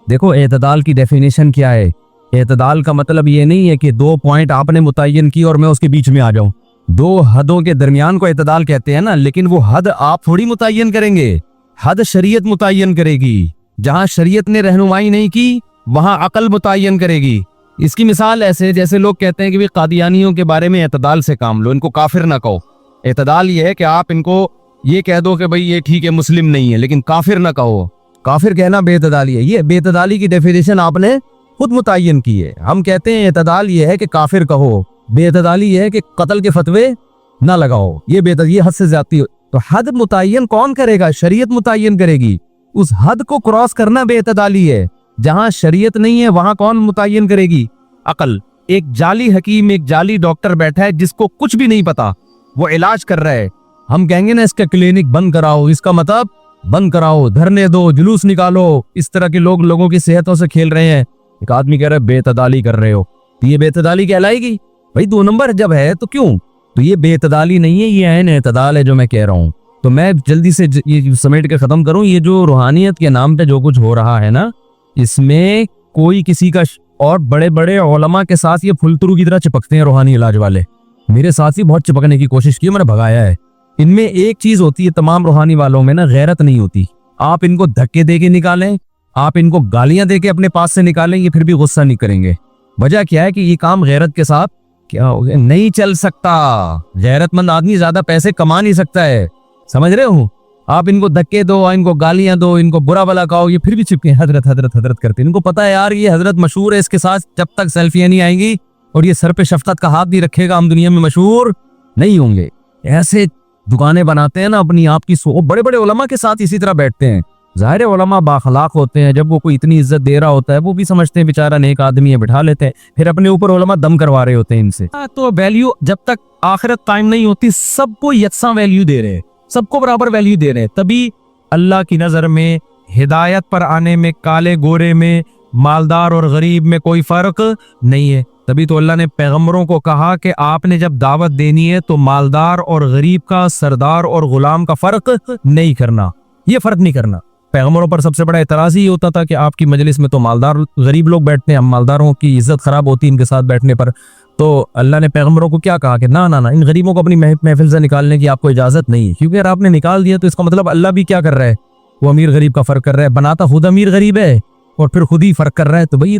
देखो, एतदाल की डेफिनेशन क्या है? एतदाल का मतलब ये नहीं है कि 2 पॉइंट आपने मुतय्यन की और मैं उसके बीच में आ जाऊं। 2 हदों के दरमियान को एतदाल कहते हैं ना, लेकिन वो हद आप थोड़ी मुतय्यन करेंगे, हद शरीयत मुतय्यन करेगी। जहां शरीयत ने रहनुमाई नहीं की वहां अकल मुतय्यन करेगी। इसकी मिसाल ऐसे जैसे लोग कहते हैं कि भाई कादियानियों के बारे में एतदाल से काम लो, इनको काफिर ना कहो। एतदाल ये है कि आप इनको ये कह दो कि भाई ये ठीक है मुस्लिम नहीं है, लेकिन काफिर ना कहो। काफिर कहना बेतदाली है। ये बेतदाली की डेफिनेशन आपने खुद मुतय्यन की है। हम कहते हैं एतदाल ये है कि काफिर कहो, बेतदाली ये है कि कत्ल के फतवे ना लगाओ, ये बेहतर, ये हद से ज्यादती हो। तो हद मुतय्यन कौन करेगा? शरीयत मुतय्यन करेगी। उस हद को क्रॉस करना बेइतदाली है। जहां शरीयत नहीं है वहां कौन मुतय्यन करेगी? अकल। एक जाली हकीम, एक जाली डॉक्टर बैठा है जिसको कुछ भी नहीं पता, वो इलाज कर रहा है। हम कहेंगे ना इसका क्लिनिक बंद कराओ, इसका मतलब बंद कराओ, धरने दो, जुलूस निकालो। इस तरह के लोग लोगों की सेहतों से खेल रहे हैं। एक आदमी कह रहा है बेतदाली कर रहे हो, तो ये बेतदाली कहलाएगी? भाई 2 नंबर जब है तो क्यों? तो ये बेतदाली नहीं है, ये ऐन एतदाल है जो मैं कह रहा हूँ। तो मैं जल्दी से ये समेट के खत्म करूं। ये जो रूहानियत के नाम पे जो कुछ हो रहा है ना, इसमें कोई किसी का और बड़े बड़े उलमा के साथ ये फुलतरू की तरह चिपकते हैं रूहानी इलाज वाले। मेरे साथ ही बहुत चिपकने की कोशिश की, मैंने भगाया है। इनमें एक चीज होती है, तमाम रूहानी वालों में ना, गैरत नहीं होती। आप इनको धक्के दे के निकालें, आप इनको गालियां दे के अपने पास से निकालें, ये फिर भी गुस्सा नहीं करेंगे। वजह क्या है कि ये काम गैरत के साथ क्या हो गया, नहीं चल सकता। गैरतमंद आदमी ज्यादा पैसे कमा नहीं सकता है, समझ रहे हो? आप इनको धक्के दो, इनको गालियां दो, इनको बुरा भला कहो, ये फिर भी चिपके हजरत हजरत हजरत करते। इनको पता है यार ये हजरत मशहूर है, इसके साथ जब तक सेल्फियां नहीं आएंगी और ये सर पे शफकत का हाथ नहीं रखेगा, हम दुनिया में मशहूर नहीं होंगे। ऐसे दुकानें बनाते हैं ना अपनी आप की। बड़े बड़े उलमा के साथ इसी तरह बैठते हैं। जाहिर है उलमा बाखलाक होते हैं, जब वो कोई इतनी इज्जत दे रहा होता है वो भी समझते हैं बेचारा नेक आदमी है, बिठा लेते हैं। फिर अपने ऊपर उलमा दम करवा रहे होते हैं इनसे। तो वैल्यू जब तक आखिरत कायम नहीं होती, सबको यकसा वैल्यू दे रहे हैं, सबको बराबर वैल्यू दे रहे हैं। तभी अल्लाह की नजर में हिदायत पर आने में, काले गोरे में, मालदार और गरीब में कोई फर्क नहीं है। तभी तो अल्लाह ने पैगंबरों को कहा कि आपने जब दावत देनी है तो मालदार और गरीब का, सरदार और गुलाम का फर्क नहीं करना, ये फर्क नहीं करना। पैगंबरों पर सबसे बड़ा एतराज ही होता था कि आपकी मजलिस में तो मालदार गरीब लोग बैठते हैं, हम मालदारों की इज्जत खराब होती है इनके साथ बैठने पर। तो अल्लाह ने पैगंबरों को क्या कहा कि ना ना ना, इन गरीबों को अपनी महफिल से निकालने की आपको इजाजत नहीं है, क्योंकि अगर आपने निकाल दिया तो इसका मतलब अल्लाह भी क्या कर रहा है, वो अमीर गरीब का फर्क कर रहा है। बनाता खुद अमीर गरीब है और फिर खुद ही फर्क कर रहा है। तो भाई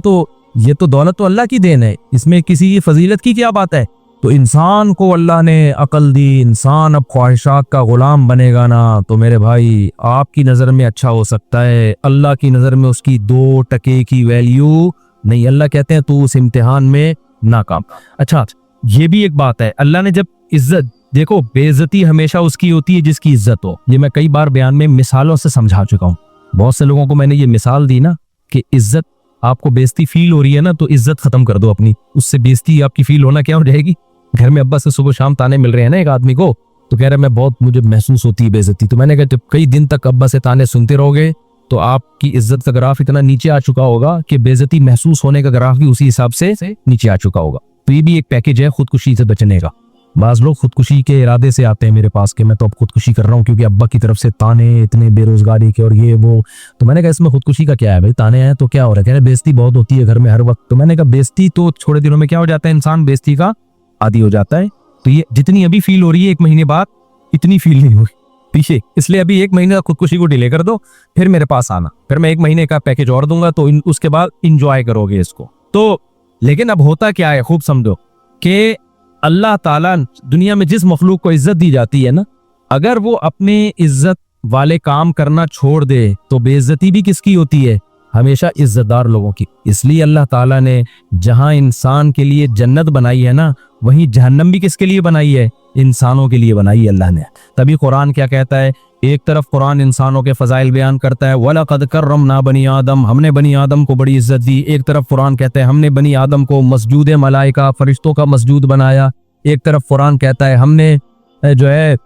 ये तो दौलत तो अल्लाह की देन है, इसमें किसी की फजीलत की क्या बात है? तो इंसान को अल्लाह ने अकल दी, इंसान अब ख्वाहिशात का गुलाम बनेगा ना, तो मेरे भाई आपकी नज़र में अच्छा हो सकता है, अल्लाह की नज़र में उसकी 2 टके की वैल्यू नहीं। अल्लाह कहते हैं तू उस इम्तिहान में नाकाम। अच्छा, ये भी एक बात है, अल्लाह ने जब इज्जत, देखो बेइज्जती हमेशा उसकी होती है जिसकी इज्जत हो। ये मैं कई बार बयान में मिसालों से समझा चुका हूँ। बहुत से लोगों को मैंने ये मिसाल दी ना कि इज्जत, आपको बेइज्जती फील हो रही है ना, तो इज्जत खत्म कर दो अपनी, उससे बेइज्जती आपकी फील होना क्या हो जाएगी? घर में अब्बा से सुबह शाम ताने मिल रहे हैं ना एक आदमी को, तो कह रहा है मैं बहुत, मुझे महसूस होती है बेइज्जती। तो मैंने कहा जब कई दिन तक अब्बा से ताने सुनते रहोगे तो आपकी इज्जत का ग्राफ इतना नीचे आ चुका होगा कि बेइज्जती महसूस होने का ग्राफ भी उसी हिसाब से नीचे आ चुका होगा। तो ये भी एक पैकेज है खुदकुशी से बचने का। बाज लोग खुदकुशी के इरादे से आते हैं मेरे पास कि मैं तो अब खुदकुशी कर रहा हूँ क्योंकि अब्बा की तरफ से ताने इतने बेरोजगारी के और ये वो। तो मैंने कहा इसमें खुदकुशी का क्या है भाई, ताने हैं तो क्या हो रहा है? कह रहे बेइज्जती बहुत होती है घर में हर वक्त। तो मैंने कहा बेइज्जती तो थोड़े दिनों में क्या हो जाता है, इंसान बेइज्जती का आदी हो जाता है। तो ये जितनी अभी फील हो रही है 1 महीने बाद इतनी फील नहीं होगी पीछे, इसलिए अभी 1 महीने का खुदकुशी को डिले कर दो, फिर मेरे पास आना, फिर मैं 1 महीने का पैकेज और दूंगा, तो उसके बाद इंजॉय करोगे इसको। तो लेकिन अब होता क्या है, खूब समझो कि अल्लाह ताला दुनिया में जिस मखलूक को इज्जत दी जाती है ना, अगर वो अपने इज्जत वाले काम करना छोड़ दे तो बेइज्जती भी किसकी होती है? हमेशा इज्जतदार लोगों की। इसलिए अल्लाह ताला ने जहां इंसान के लिए जन्नत बनाई है ना, वहीं जहन्नम भी किसके लिए बनाई है? इंसानों के लिए बनाई है अल्लाह ने। तभी कुरान क्या कहता है, एक तरफ कुरान इंसानों के फजाइल बयान करता है, वलक़द कर्रमना बनी आदम, हमने बनी आदम को बड़ी इज्जत दी। एक तरफ कुरान कहता है हमने बनी आदम को मस्जूद मलाइका, फरिश्तों का मस्जूद बनाया। एक तरफ कुरान कहता है हमने जो है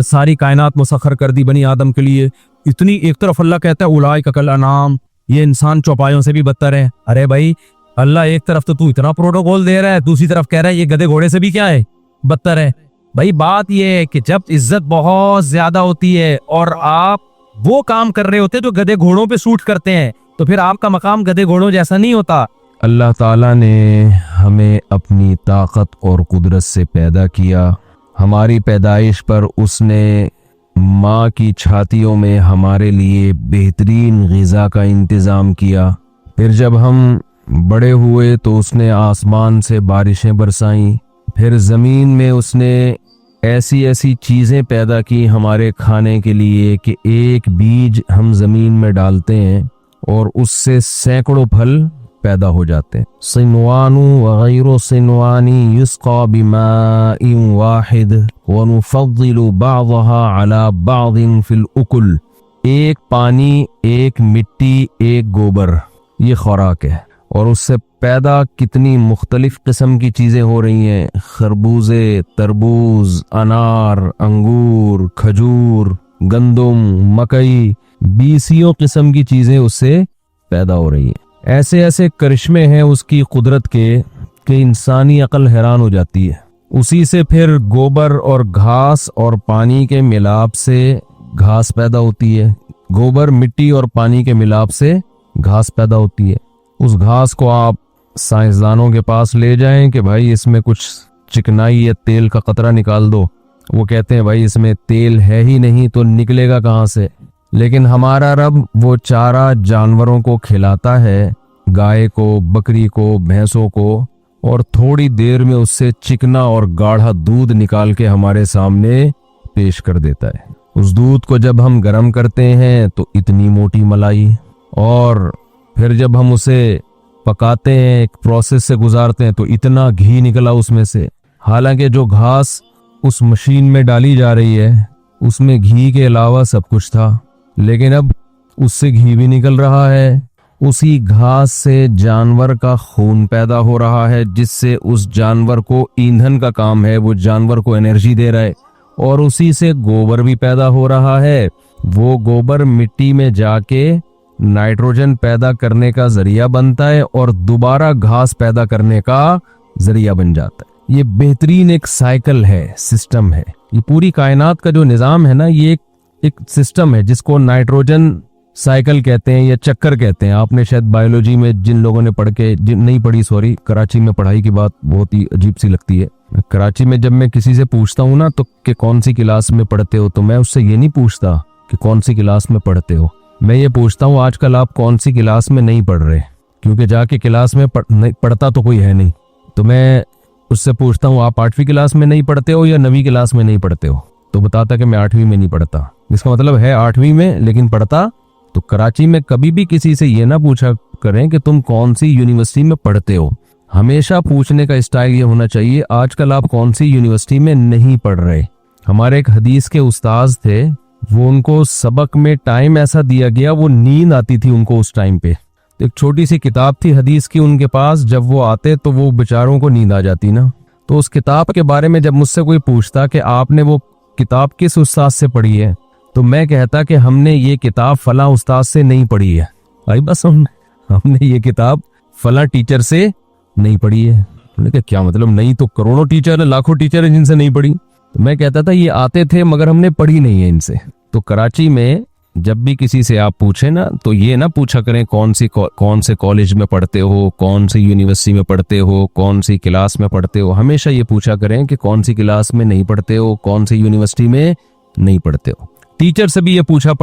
सारी कायनात मुसख्खर कर दी बनी आदम के लिए। इतनी एक तरफ अल्लाह कहता है उलाइक कल अनाम, ये इंसान चौपायों से भी बदतर है। अरे भाई अल्लाह एक तरफ तो तू इतना प्रोटोकॉल दे रहा है, दूसरी तरफ कह रहा है ये गधे घोड़े से भी क्या है, बदतर है। भाई बात ये है कि जब इज्जत बहुत ज्यादा होती है और आप वो काम कर रहे होते हैं जो गधे घोड़ों पे सूट करते हैं, तो फिर आपका मकाम गधे घोड़ों जैसा नहीं होता। अल्लाह ताला ने हमें अपनी ताकत और कुदरत से पैदा किया। हमारी पैदाइश पर उसने माँ की छातियों में हमारे लिए बेहतरीन ग़िज़ा का इंतज़ाम किया। फिर जब हम बड़े हुए तो उसने आसमान से बारिशें बरसाईं। फिर ज़मीन में उसने ऐसी ऐसी चीज़ें पैदा की हमारे खाने के लिए कि एक बीज हम ज़मीन में डालते हैं और उससे सैकड़ों फल पैदा हो जाते हैं। सिनवानु व गैरु सिनवानी युस्क़ा बिमाइन वाहिद व नुफ़द्दिलु बअदहा अला बअदिन फिल उकुल। एक पानी, एक मिट्टी, एक गोबर, ये खुराक है। और उससे पैदा कितनी मुख्तलिफ किस्म की चीज़ें हो रही हैं। खरबूजे, तरबूज, अनार, अंगूर, खजूर, गंदम, मकई, बीसियों किस्म की चीज़ें उससे पैदा हो रही हैं। ऐसे ऐसे करिश्मे हैं उसकी कुदरत के कि इंसानी अकल हैरान हो जाती है। उसी से फिर गोबर और घास और पानी के मिलाप से घास पैदा होती है। गोबर, मिट्टी और पानी के मिलाप से घास पैदा होती है। उस घास को आप साइंसदानों के पास ले जाएं कि भाई इसमें कुछ चिकनाई या तेल का कतरा निकाल दो, वो कहते हैं भाई इसमें तेल है ही नहीं तो निकलेगा कहाँ से। लेकिन हमारा रब वो चारा जानवरों को खिलाता है, गाय को, बकरी को, भैंसों को, और थोड़ी देर में उससे चिकना और गाढ़ा दूध निकाल के हमारे सामने पेश कर देता है। उस दूध को जब हम गर्म करते हैं तो इतनी मोटी मलाई, और फिर जब हम उसे पकाते हैं, एक प्रोसेस से गुजारते हैं, तो इतना घी निकला उसमें से। हालांकि जो घास उस मशीन में डाली जा रही है उसमें घी के अलावा सब कुछ था, लेकिन अब उससे घी भी निकल रहा है। उसी घास से जानवर का खून पैदा हो रहा है, जिससे उस जानवर को ईंधन का काम है, वो जानवर को एनर्जी दे रहा है। और उसी से गोबर भी पैदा हो रहा है। वो गोबर मिट्टी में जाके नाइट्रोजन पैदा करने का जरिया बनता है और दोबारा घास पैदा करने का जरिया बन जाता है। ये बेहतरीन एक साइकिल है, सिस्टम है। ये पूरी कायनात का जो निज़ाम है ना, ये एक सिस्टम है जिसको नाइट्रोजन साइकिल कहते हैं या चक्कर कहते हैं। आपने शायद बायोलॉजी में जिन लोगों ने पढ़ के, जिन नहीं पढ़ी सॉरी, कराची में पढ़ाई की बात बहुत ही अजीब सी लगती है। कराची में जब मैं किसी से पूछता हूँ ना तो कि कौन सी क्लास में पढ़ते हो, तो मैं उससे ये नहीं पूछता कि कौन सी क्लास में पढ़ते हो, मैं ये पूछता हूँ आजकल आप कौन सी क्लास में नहीं पढ़ रहे, क्योंकि जाके क्लास में पढ़ता तो कोई है नहीं। तो मैं उससे पूछता हूँ आप 8वीं क्लास में नहीं पढ़ते हो या 9वीं क्लास में नहीं पढ़ते हो, तो बताता कि मैं 8वीं में नहीं पढ़ता। इसका मतलब है 8वीं में लेकिन पढ़ता। तो कराची में कभी भी किसी से ये ना पूछा करें कि तुम कौन सी यूनिवर्सिटी में पढ़ते हो। हमेशा पूछने का स्टाइल ये होना चाहिए आजकल आप कौन सी यूनिवर्सिटी में नहीं पढ़ रहे। हमारे एक हदीस के उस्ताद थे, वो उनको सबक में टाइम ऐसा दिया गया, वो नींद आती थी उनको उस टाइम पे। तो एक छोटी सी किताब थी हदीस की उनके पास, जब वो आते तो वो बेचारों को नींद आ जाती ना। तो उस किताब के बारे में जब मुझसे कोई पूछता कि आपने वो किताब किस उस्ताद से पढ़ी है, तो मैं कहता कि हमने ये किताब फला उस्ताद से नहीं पढ़ी है। भाई बस हमने ये किताब फला टीचर से नहीं पढ़ी है। उन्होंने क्या मतलब, नहीं तो करोड़ों टीचर है, लाखों टीचर है जिनसे नहीं पढ़ी। तो मैं कहता था ये आते थे मगर हमने पढ़ी नहीं है इनसे। तो कराची में जब भी किसी से आप पूछे ना तो ये ना पूछा करें कौन से कॉलेज में पढ़ते हो, कौन सी यूनिवर्सिटी में पढ़ते हो, कौन सी क्लास में पढ़ते हो। हमेशा ये पूछा करें कि कौन सी क्लास में नहीं पढ़ते हो, कौन सी यूनिवर्सिटी में नहीं पढ़ते हो। टीचर से भी ये पूछा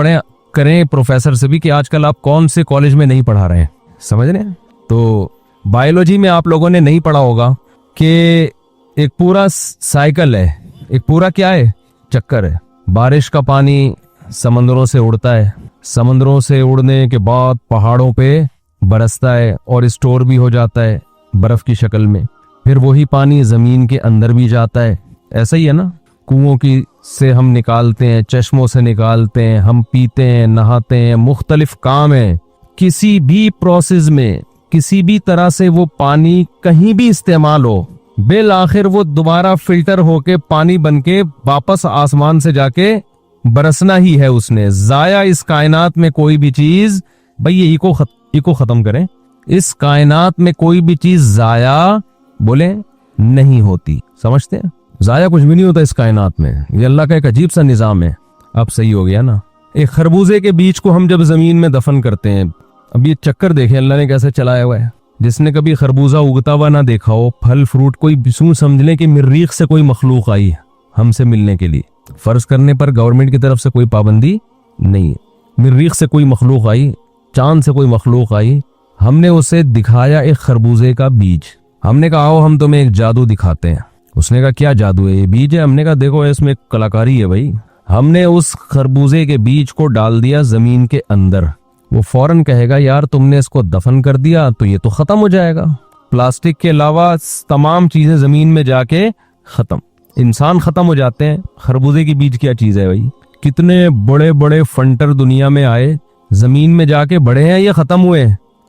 करें, प्रोफेसर से भी, कि आजकल आप कौन से कॉलेज में नहीं पढ़ा रहे हैं। समझ रहे हैं? तो बायोलॉजी में आप लोगों ने नहीं पढ़ा होगा कि एक पूरा साइकिल है, एक पूरा क्या है, चक्कर है। बारिश का पानी समंदरों से उड़ता है, समंदरों से उड़ने के बाद पहाड़ों पे बरसता है और स्टोर भी हो जाता है बर्फ की शक्ल में। फिर वही पानी जमीन के अंदर भी जाता है। ऐसा ही है ना, कुओं की से हम निकालते हैं, चश्मों से निकालते हैं, हम पीते हैं, नहाते हैं, मुख्तलिफ काम है। किसी भी प्रोसेस में किसी भी तरह से वो पानी कहीं भी इस्तेमाल हो, बिल आखिर वो दोबारा फिल्टर होके पानी बनके वापस आसमान से जाके बरसना ही है उसने। जाया इस कायनात में कोई भी चीज, भाई ये इको खत्म करें, इस कायनात में कोई भी चीज जाया बोले नहीं होती। समझते हैं? जाया कुछ भी नहीं होता इस कायनात में। ये अल्लाह का एक अजीब सा निजाम है। अब सही हो गया ना। एक खरबूजे के बीज को हम जब जमीन में दफन करते हैं, अब ये चक्कर देखें अल्लाह ने कैसे चलाया हुआ है। जिसने कभी खरबूजा उगता हुआ ना देखा हो, फल फ्रूट, कोई बिसूं समझ ले कि मरीख से कोई मखलूक आई हमसे मिलने के लिए, फर्ज करने पर गवर्नमेंट की तरफ से कोई पाबंदी नहीं है, मरीख से कोई मखलूक आई, चांद से कोई मखलूक आई, हमने उसे दिखाया एक खरबूजे का बीज। हमने कहा आओ हम तुम्हें एक जादू दिखाते हैं। उसने कहा क्या जादू है? ये बीज है। हमने कहा देखो इसमें कलाकारी है भाई। हमने उस खरबूजे के बीज को डाल दिया जमीन के अंदर वो फौरन कहेगा यार तुमने इसको दफन कर दिया तो ये तो खत्म हो जाएगा। प्लास्टिक के अलावा तमाम चीजें जमीन में जाके खत्म, इंसान खत्म हो जाते हैं। खरबूजे की बीज क्या चीज है भाई? कितने बड़े बड़े फंटर दुनिया में आए, जमीन में जाके बड़े हैं, ये खत्म हुए।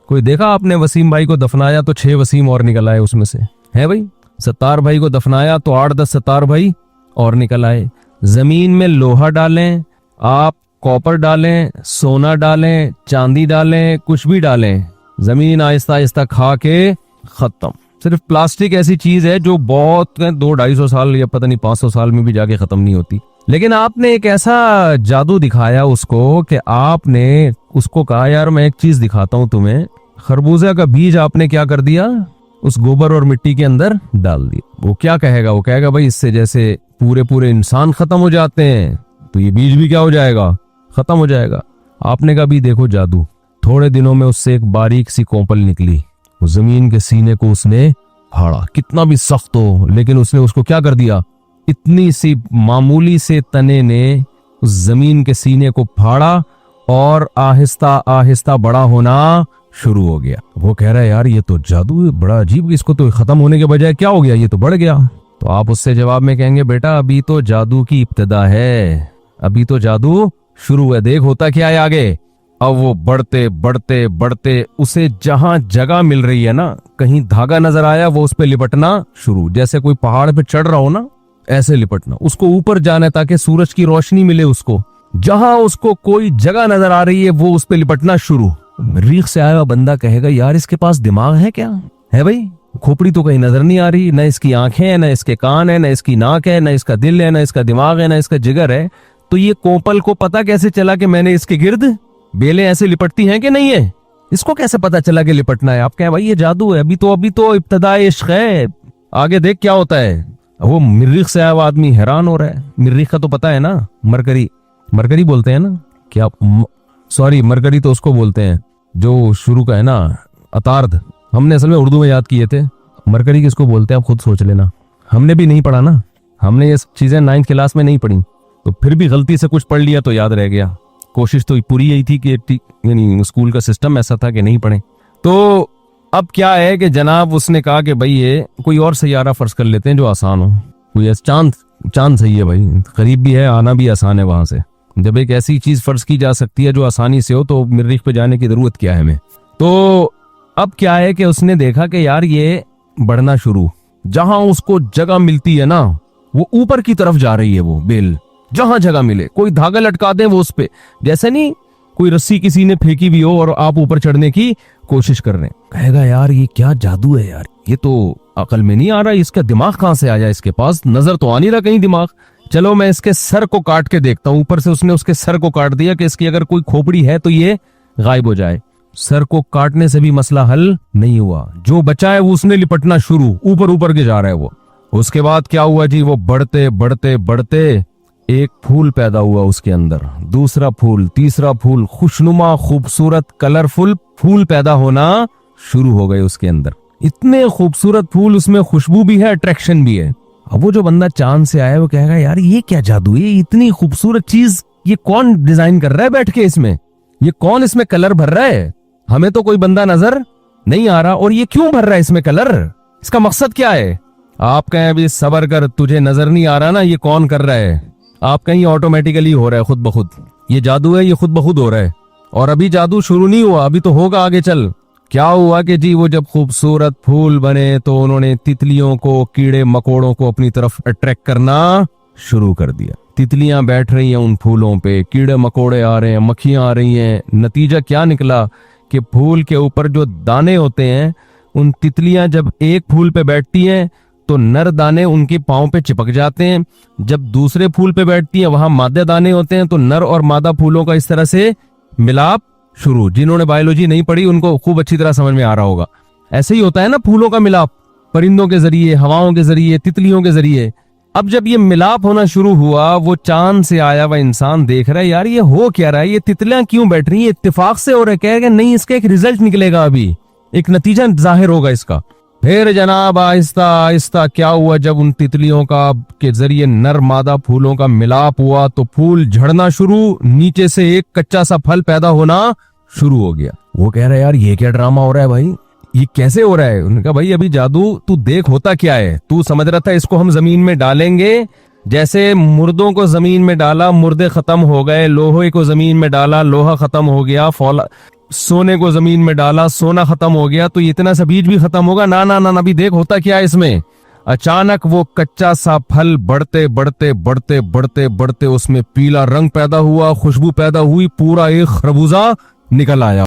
कोई देखा आपने वसीम भाई को दफनाया तो 6 वसीम और निकल आए उसमें से, है भाई? सत्तार भाई को दफनाया तो 8-10 सत्तार भाई और निकल आए। जमीन में लोहा डालें आप, कॉपर डालें, सोना डालें, चांदी डालें, कुछ भी डालें, जमीन आहिस्ता आहिस्ता खा के खत्म। सिर्फ प्लास्टिक ऐसी चीज है जो बहुत 200-250 साल या पता नहीं 500 साल में भी जाके खत्म नहीं होती। लेकिन आपने एक ऐसा जादू दिखाया उसको कि आपने उसको कहा यार मैं एक चीज दिखाता हूं तुम्हें। खरबूजा का बीज आपने क्या कर दिया? उस गोबर और मिट्टी के अंदर डाल दिया। वो क्या कहेगा? वो कहेगा भाई इससे जैसे पूरे पूरे इंसान खत्म हो जाते हैं तो ये बीज भी क्या हो जाएगा? खत्म हो जाएगा। आपने कहा भी देखो जादू। थोड़े दिनों में उससे एक बारीक सी कोंपल निकली, वो जमीन के सीने को उसने फाड़ा, कितना भी सख्त हो, लेकिन उसने उसको क्या कर दिया? इतनी सी मामूली से तने ने उस जमीन के सीने को फाड़ा और आहिस्ता आहिस्ता बड़ा होना शुरू हो गया। वो कह रहा है यार ये तो जादू है, बड़ा अजीब, इसको तो खत्म होने के बजाय क्या हो गया? ये तो बढ़ गया। तो आप उससे जवाब में कहेंगे बेटा अभी तो जादू की इब्तिदा है, अभी तो जादू शुरू है, देख होता क्या है आगे। अब वो बढ़ते बढ़ते बढ़ते उसे जहां जगह मिल रही है ना, कहीं धागा नजर आया वो उस पे लिपटना शुरू, जैसे कोई पहाड़ पे चढ़ रहा हो ना ऐसे लिपटना, उसको ऊपर जाना है ताकि सूरज की रोशनी मिले उसको। जहां उसको कोई जगह नजर आ रही है वो उस पे लिपटना शुरू। मरीख से आया हुआ बंदा कहेगा यार इसके पास दिमाग है क्या? है भाई, खोपड़ी तो कहीं नजर नहीं आ रही, न इसकी आंखें हैं, न इसके कान है, न इसकी नाक है, न इसका दिल है, न इसका दिमाग है, न इसका जिगर है, तो ये कोंपल को पता कैसे चला कि मैंने इसके गिर्द बेलें ऐसे लिपटती हैं कि नहीं है? इसको कैसे पता चला कि लिपटना है? आप कहें भाई ये जादू है, अभी तो इब्तिदाए इश्क है, आगे देख क्या होता है। वो मरीख से आया हुआ आदमी हैरान हो रहा है। मरीख का तो पता है ना, मरकरी बोलते हैं ना, क्या सॉरी मरकरी तो उसको बोलते हैं जो शुरू का है ना, अतार्द। हमने असल में उर्दू में याद किए थे, मरकरी किसको बोलते हैं आप खुद सोच लेना। हमने भी नहीं पढ़ा ना, हमने ये चीजें 9th क्लास में नहीं पढ़ी, तो फिर भी गलती से कुछ पढ़ लिया तो याद रह गया। कोशिश तो पूरी यही थी कि यानी स्कूल का सिस्टम ऐसा था कि नहीं पढ़े। तो अब क्या है कि जनाब उसने कहा कि भाई ये कोई और सैयारा फर्ज कर लेते हैं जो आसान हो, कोई चांद सही है भाई, करीब भी है, आना भी आसान है वहां से। जब एक ऐसी चीज फर्ज की जा सकती है जो आसानी से हो तो मरीख पे जाने की जरूरत क्या है हमें। तो अब क्या है कि उसने देखा कि यार ये बढ़ना शुरू, जहां उसको जगह मिलती है ना वो ऊपर की तरफ जा रही है, वो बेल जहां जगह मिले, कोई धागा लटका दे वो उस पे, जैसे नहीं कोई रस्सी किसी ने फेंकी भी हो और आप ऊपर चढ़ने की कोशिश कर रहे हैं। कहेगा यार ये क्या जादू है यार, ये तो अकल में नहीं आ रहा, इसका दिमाग कहां से आया, इसके पास नजर तो आ नहीं रहा कहीं दिमाग। चलो मैं इसके सर को काट के देखता हूं। ऊपर से उसने उसके सर को काट दिया कि इसकी अगर कोई खोपड़ी है तो ये गायब हो जाए। सर को काटने से भी मसला हल नहीं हुआ, जो बचा है वो उसने लिपटना शुरू, ऊपर ऊपर के जा रहा है वो। उसके बाद क्या हुआ जी, वो बढ़ते बढ़ते बढ़ते एक फूल पैदा हुआ उसके अंदर, दूसरा फूल, तीसरा फूल, खुशनुमा खूबसूरत कलरफुल फूल पैदा होना शुरू हो गए उसके अंदर। इतने खूबसूरत फूल, उसमें खुशबू भी है, अट्रैक्शन भी है। अब वो जो बंदा चांद से आया वो कहेगा यार ये क्या जादू है, इतनी खूबसूरत चीज ये कौन डिजाइन कर रहा है बैठ के इसमें, ये कौन इसमें कलर भर रहा है, हमें तो कोई बंदा नजर नहीं आ रहा, और ये क्यों भर रहा है इसमें कलर, इसका मकसद क्या है? आप कहें अभी सबर कर, तुझे नजर नहीं आ रहा ना ये कौन कर रहा है, आप कहीं ऑटोमेटिकली हो रहा है खुद ब खुद, ये जादू है, ये खुद ब खुद हो रहा है। और अभी जादू शुरू नहीं हुआ, अभी तो होगा आगे चल। क्या हुआ कि जी वो जब खूबसूरत फूल बने तो उन्होंने तितलियों को, कीड़े मकोड़ों को अपनी तरफ अट्रैक्ट करना शुरू कर दिया। तितलियां बैठ रही हैं उन फूलों पे, कीड़े मकोड़े आ रहे हैं, मक्खियां आ रही हैं। नतीजा क्या निकला कि फूल के ऊपर जो दाने होते हैं, उन तितलियां जब एक फूल पे बैठती हैं तो नर दाने उनके पांव पे चिपक जाते हैं, जब दूसरे फूल पे बैठती हैं वहां मादे दाने होते हैं, तो नर और मादा फूलों का इस तरह से मिलाप शुरू। जिन्होंने बायोलॉजी नहीं पढ़ी उनको खूब अच्छी तरह समझ में आ रहा होगा। ऐसे ही होता है ना फूलों का मिलाप, परिंदों के जरिए, हवाओं के जरिए, तितलियों के जरिए। अब जब ये मिलाप होना शुरू हुआ, वो चांद से आया हुआ इंसान देख रहा है यार ये हो क्या रहा है, ये तितलियां क्यों बैठ रही है, इत्तेफाक से हो रहा है। कहेगा नहीं, इसका एक रिजल्ट निकलेगा, अभी एक नतीजा जाहिर होगा इसका। फिर जनाब आहिस्ता आहिस्ता क्या हुआ, जब उन तितलियों का के जरिए नर मादा फूलों का मिलाप हुआ तो फूल झड़ना शुरू, नीचे से एक कच्चा सा फल पैदा होना शुरू हो गया। वो कह रहा है यार ये क्या ड्रामा हो रहा है भाई, ये कैसे हो रहा है? उन्होंने कहा भाई अभी जादू तू देख होता क्या है, तू समझ रहा था इसको हम जमीन में डालेंगे, जैसे मुर्दों को जमीन में डाला मुर्दे खत्म हो गए, लोहे को जमीन में डाला लोहा खत्म हो गया, सोने को जमीन में डाला सोना खत्म हो गया, तो इतना सा बीज भी खत्म होगा? ना ना ना, अभी देख होता क्या है इसमें। अचानक वो कच्चा सा फल बढ़ते बढ़ते बढ़ते बढ़ते बढ़ते उसमें पीला रंग पैदा हुआ, खुशबू पैदा हुई, पूरा एक खरबूजा निकल आया।